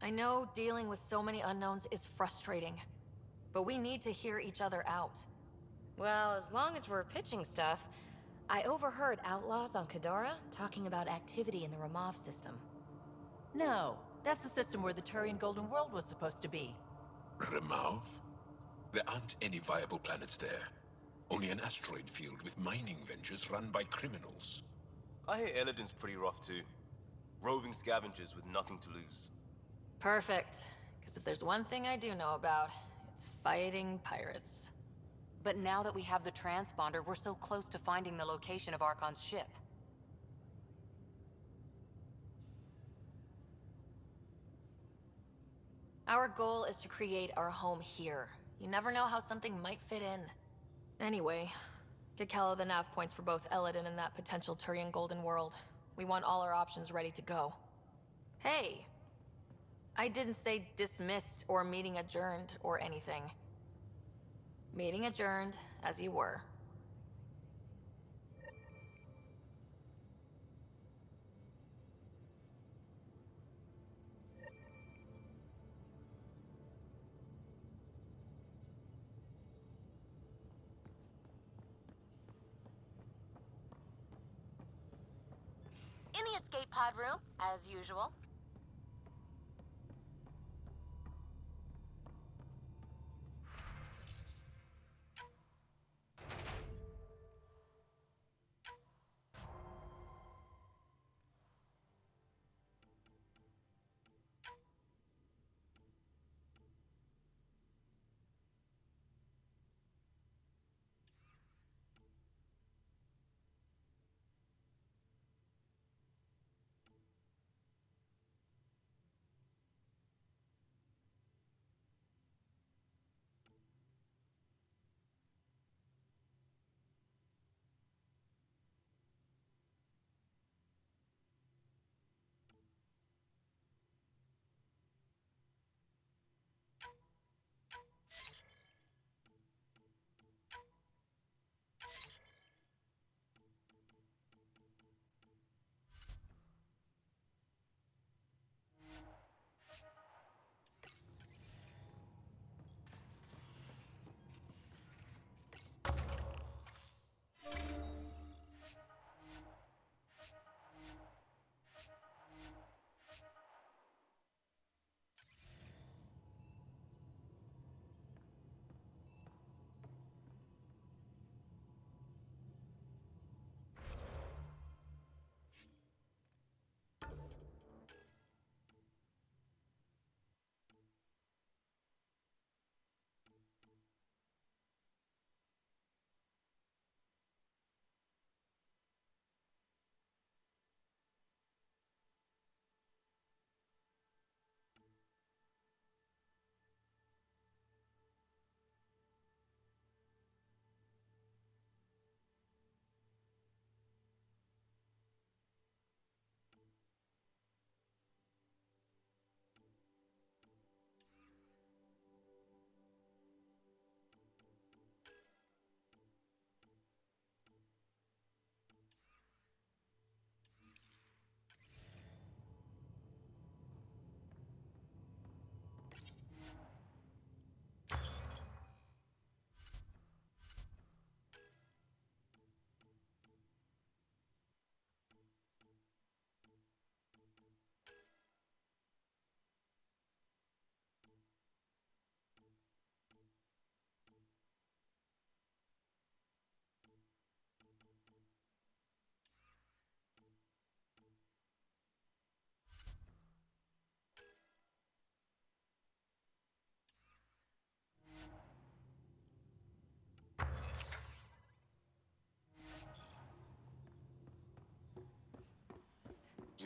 I know dealing with so many unknowns is frustrating, but we need to hear each other out. Well, as long as we're pitching stuff, I overheard outlaws on Kadara talking about activity in the Ramov system. No, that's the system where the Turian Golden World was supposed to be. Remav? There aren't any viable planets there. Only an asteroid field with mining ventures run by criminals. I hear Eladin's pretty rough too. Roving scavengers with nothing to lose. Perfect. Because if there's one thing I do know about, it's fighting pirates. But now that we have the transponder, we're so close to finding the location of Archon's ship. Our goal is to create our home here. You never know how something might fit in. Anyway, get Kello the nav points for both Eladin and that potential Turian Golden World. We want all our options ready to go. Hey! I didn't say dismissed or meeting adjourned or anything. Meeting adjourned, as you were. In the escape pod room, as usual.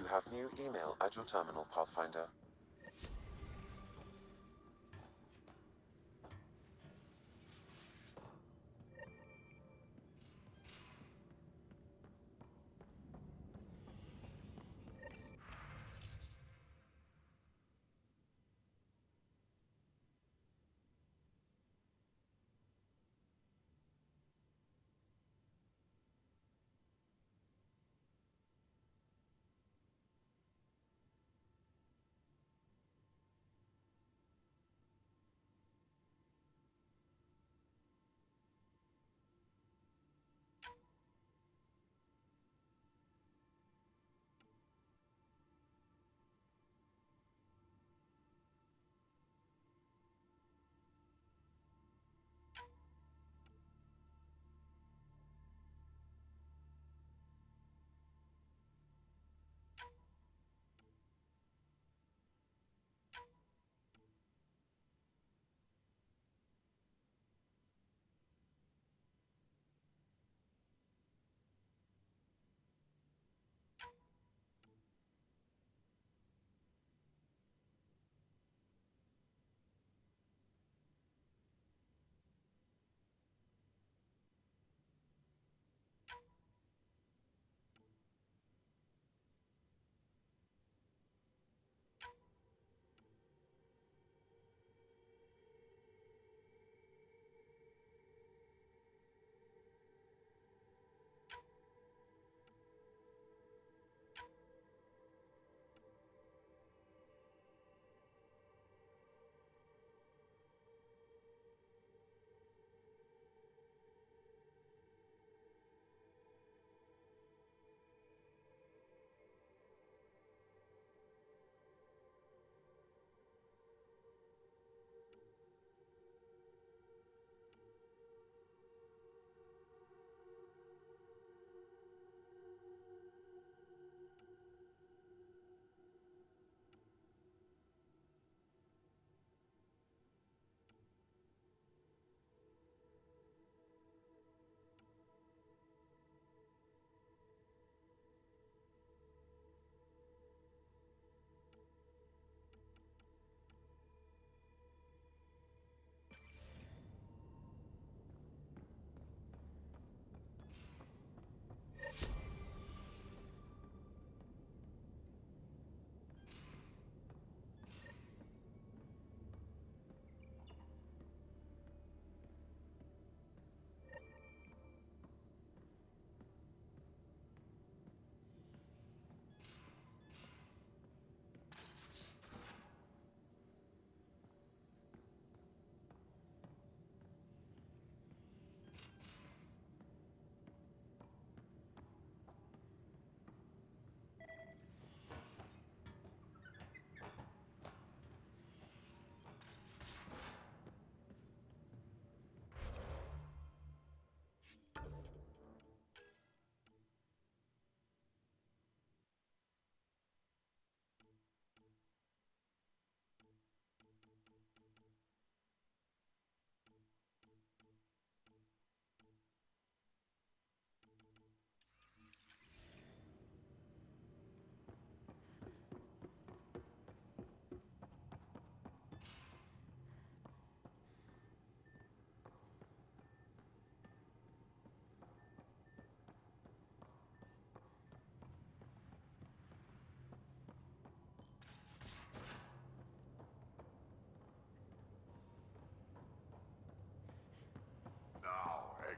have new email at your terminal, Pathfinder.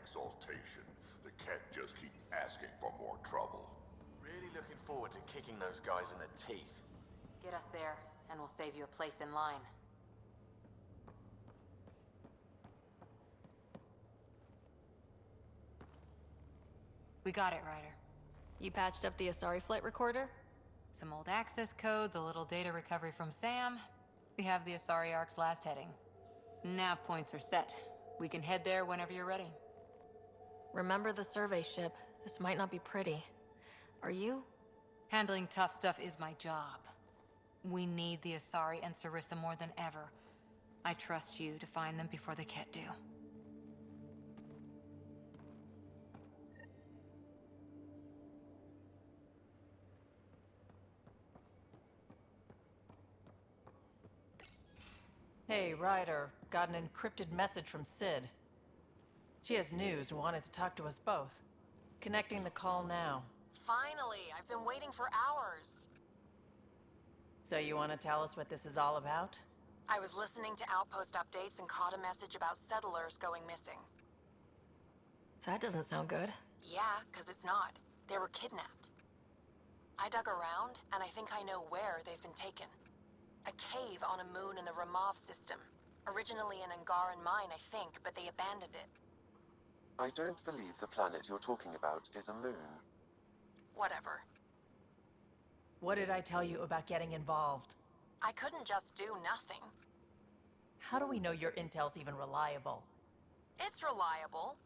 Exaltation. The cat just keep asking for more trouble. Really looking forward to kicking those guys in the teeth. Get us there, and we'll save you a place in line. We got it, Ryder. You patched up the Asari flight recorder? Some old access codes, a little data recovery from Sam. We have the Asari Ark's last heading. Nav points are set. We can head there whenever you're ready. Remember the survey ship. This might not be pretty. Are you? Handling tough stuff is my job. We need the Asari and Sarissa more than ever. I trust you to find them before the Ket do. Hey, Ryder. Got an encrypted message from Sid. She has news and wanted to talk to us both. Connecting the call now. Finally! I've been waiting for hours! So you want to tell us what this is all about? I was listening to Outpost updates and caught a message about settlers going missing. That doesn't sound good. Yeah, 'cause it's not. They were kidnapped. I dug around, and I think I know where they've been taken. A cave on a moon in the Ramov system. Originally an Angaran mine, I think, but they abandoned it. I don't believe the planet you're talking about is a moon. Whatever. What did I tell you about getting involved? I couldn't just do nothing. How do we know your intel's even reliable? It's reliable.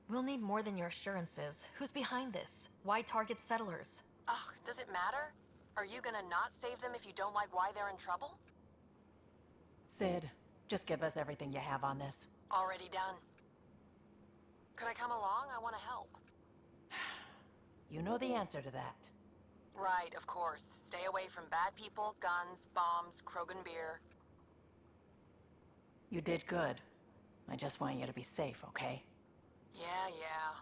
We'll need more than your assurances. Who's behind this? Why target settlers? Ugh, does it matter? Are you gonna not save them if you don't like why they're in trouble? Sid, just give us everything you have on this. Already done. Could I come along? I want to help. You know the answer to that. Right, of course. Stay away from bad people, guns, bombs, Krogan beer. You did good. I just want you to be safe, okay? Yeah, yeah.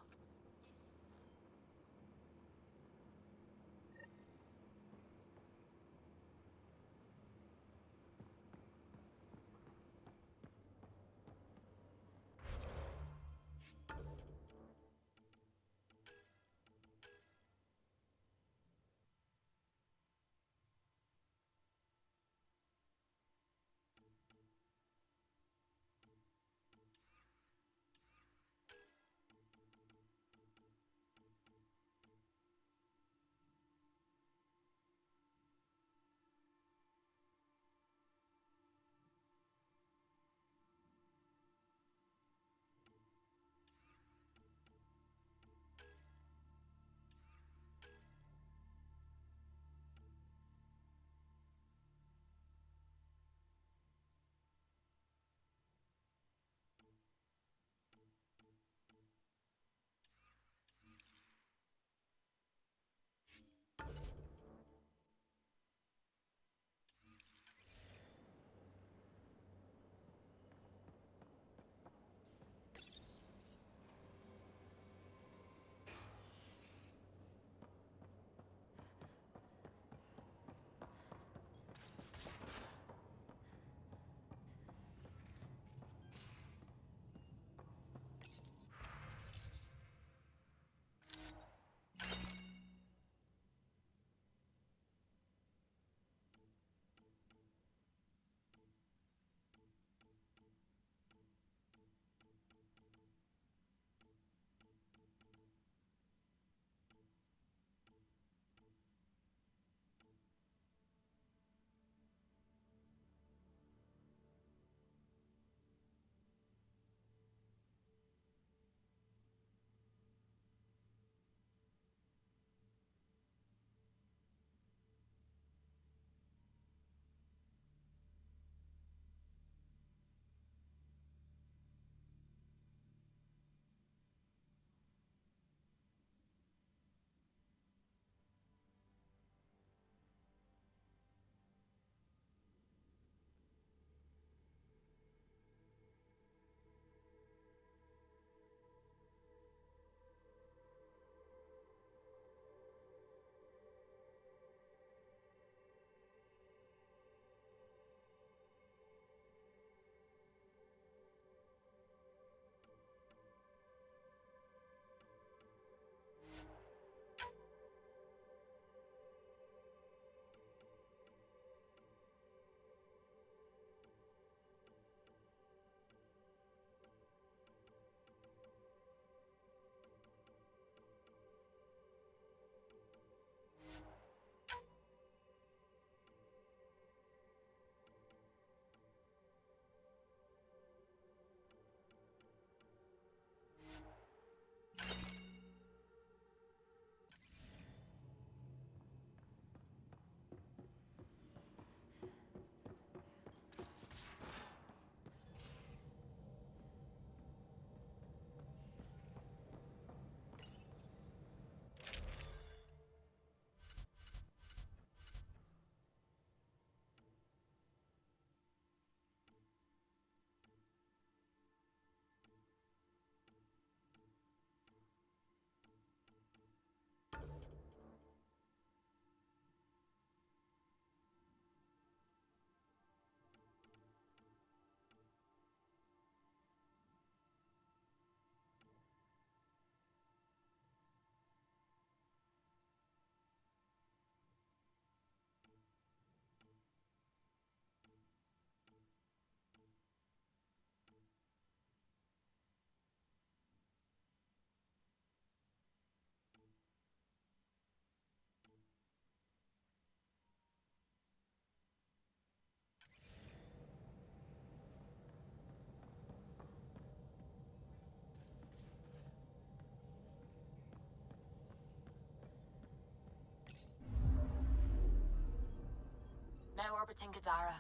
orbiting Gadara.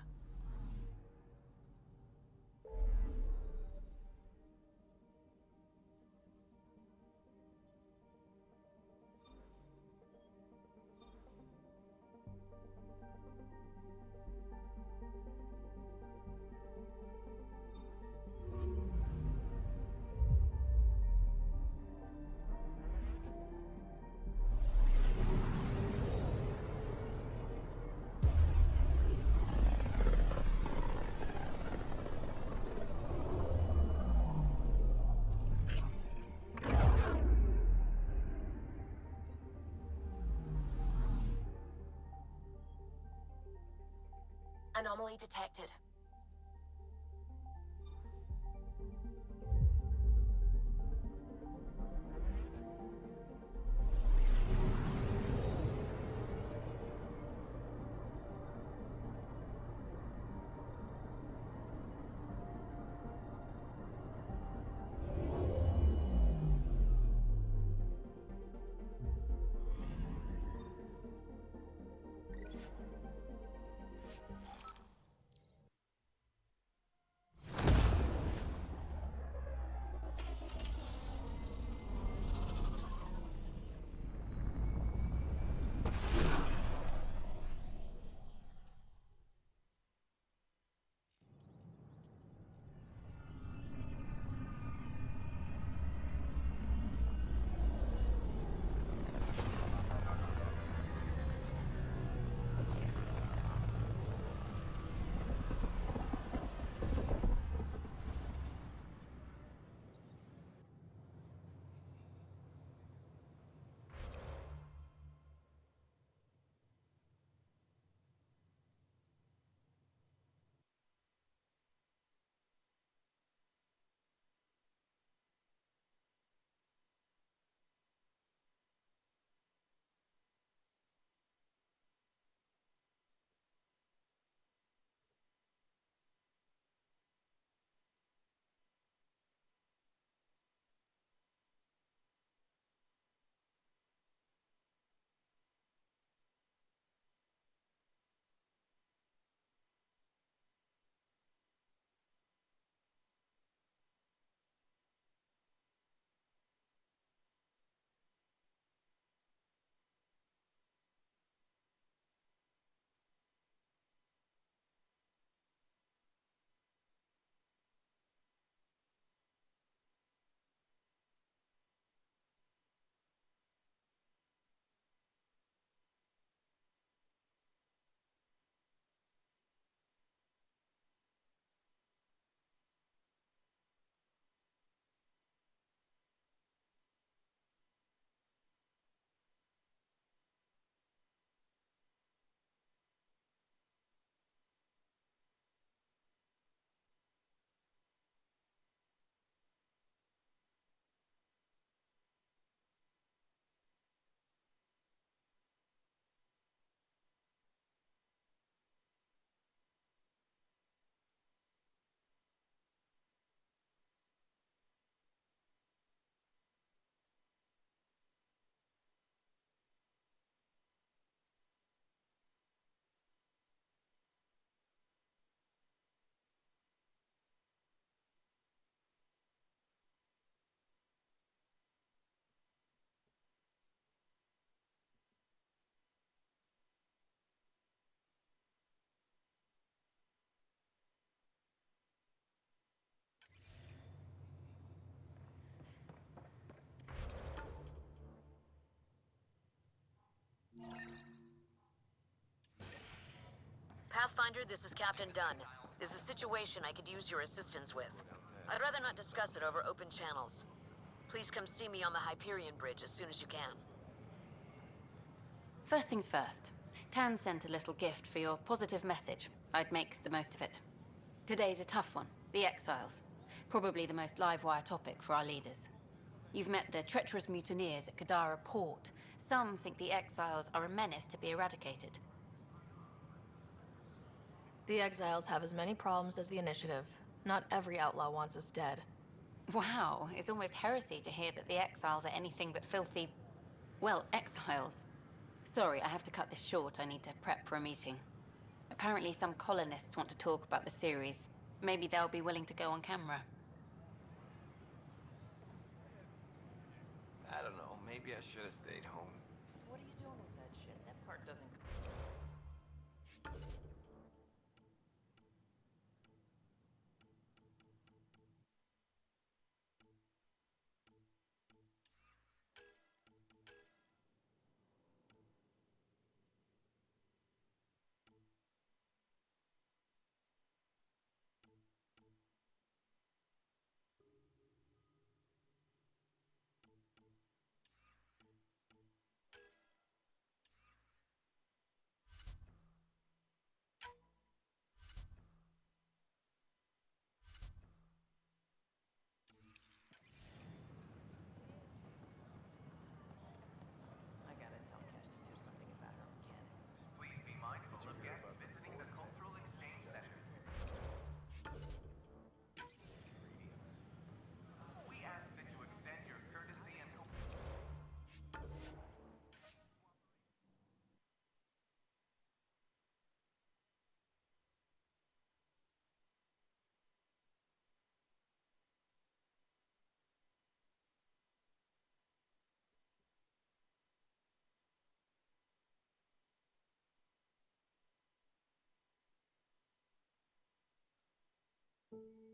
Anomaly detected. Pathfinder, this is Captain Dunn. There's a situation I could use your assistance with. I'd rather not discuss it over open channels. Please come see me on the Hyperion Bridge as soon as you can. First things first. Tan sent a little gift for your positive message. I'd make the most of it. Today's a tough one. The Exiles. Probably the most live-wire topic for our leaders. You've met the treacherous mutineers at Kadara Port. Some think the Exiles are a menace to be eradicated. The Exiles have as many problems as the Initiative. Not every outlaw wants us dead. Wow, it's almost heresy to hear that the Exiles are anything but filthy... well, exiles. Sorry, I have to cut this short. I need to prep for a meeting. Apparently some colonists want to talk about the series. Maybe they'll be willing to go on camera. I don't know, maybe I should have stayed home. What are you doing with that shit? That part doesn't. I gotta tell Cash to do something about her mechanics. Please be mindful of guests visiting the Cultural Exchange Center. We ask that you extend your courtesy and Thank you.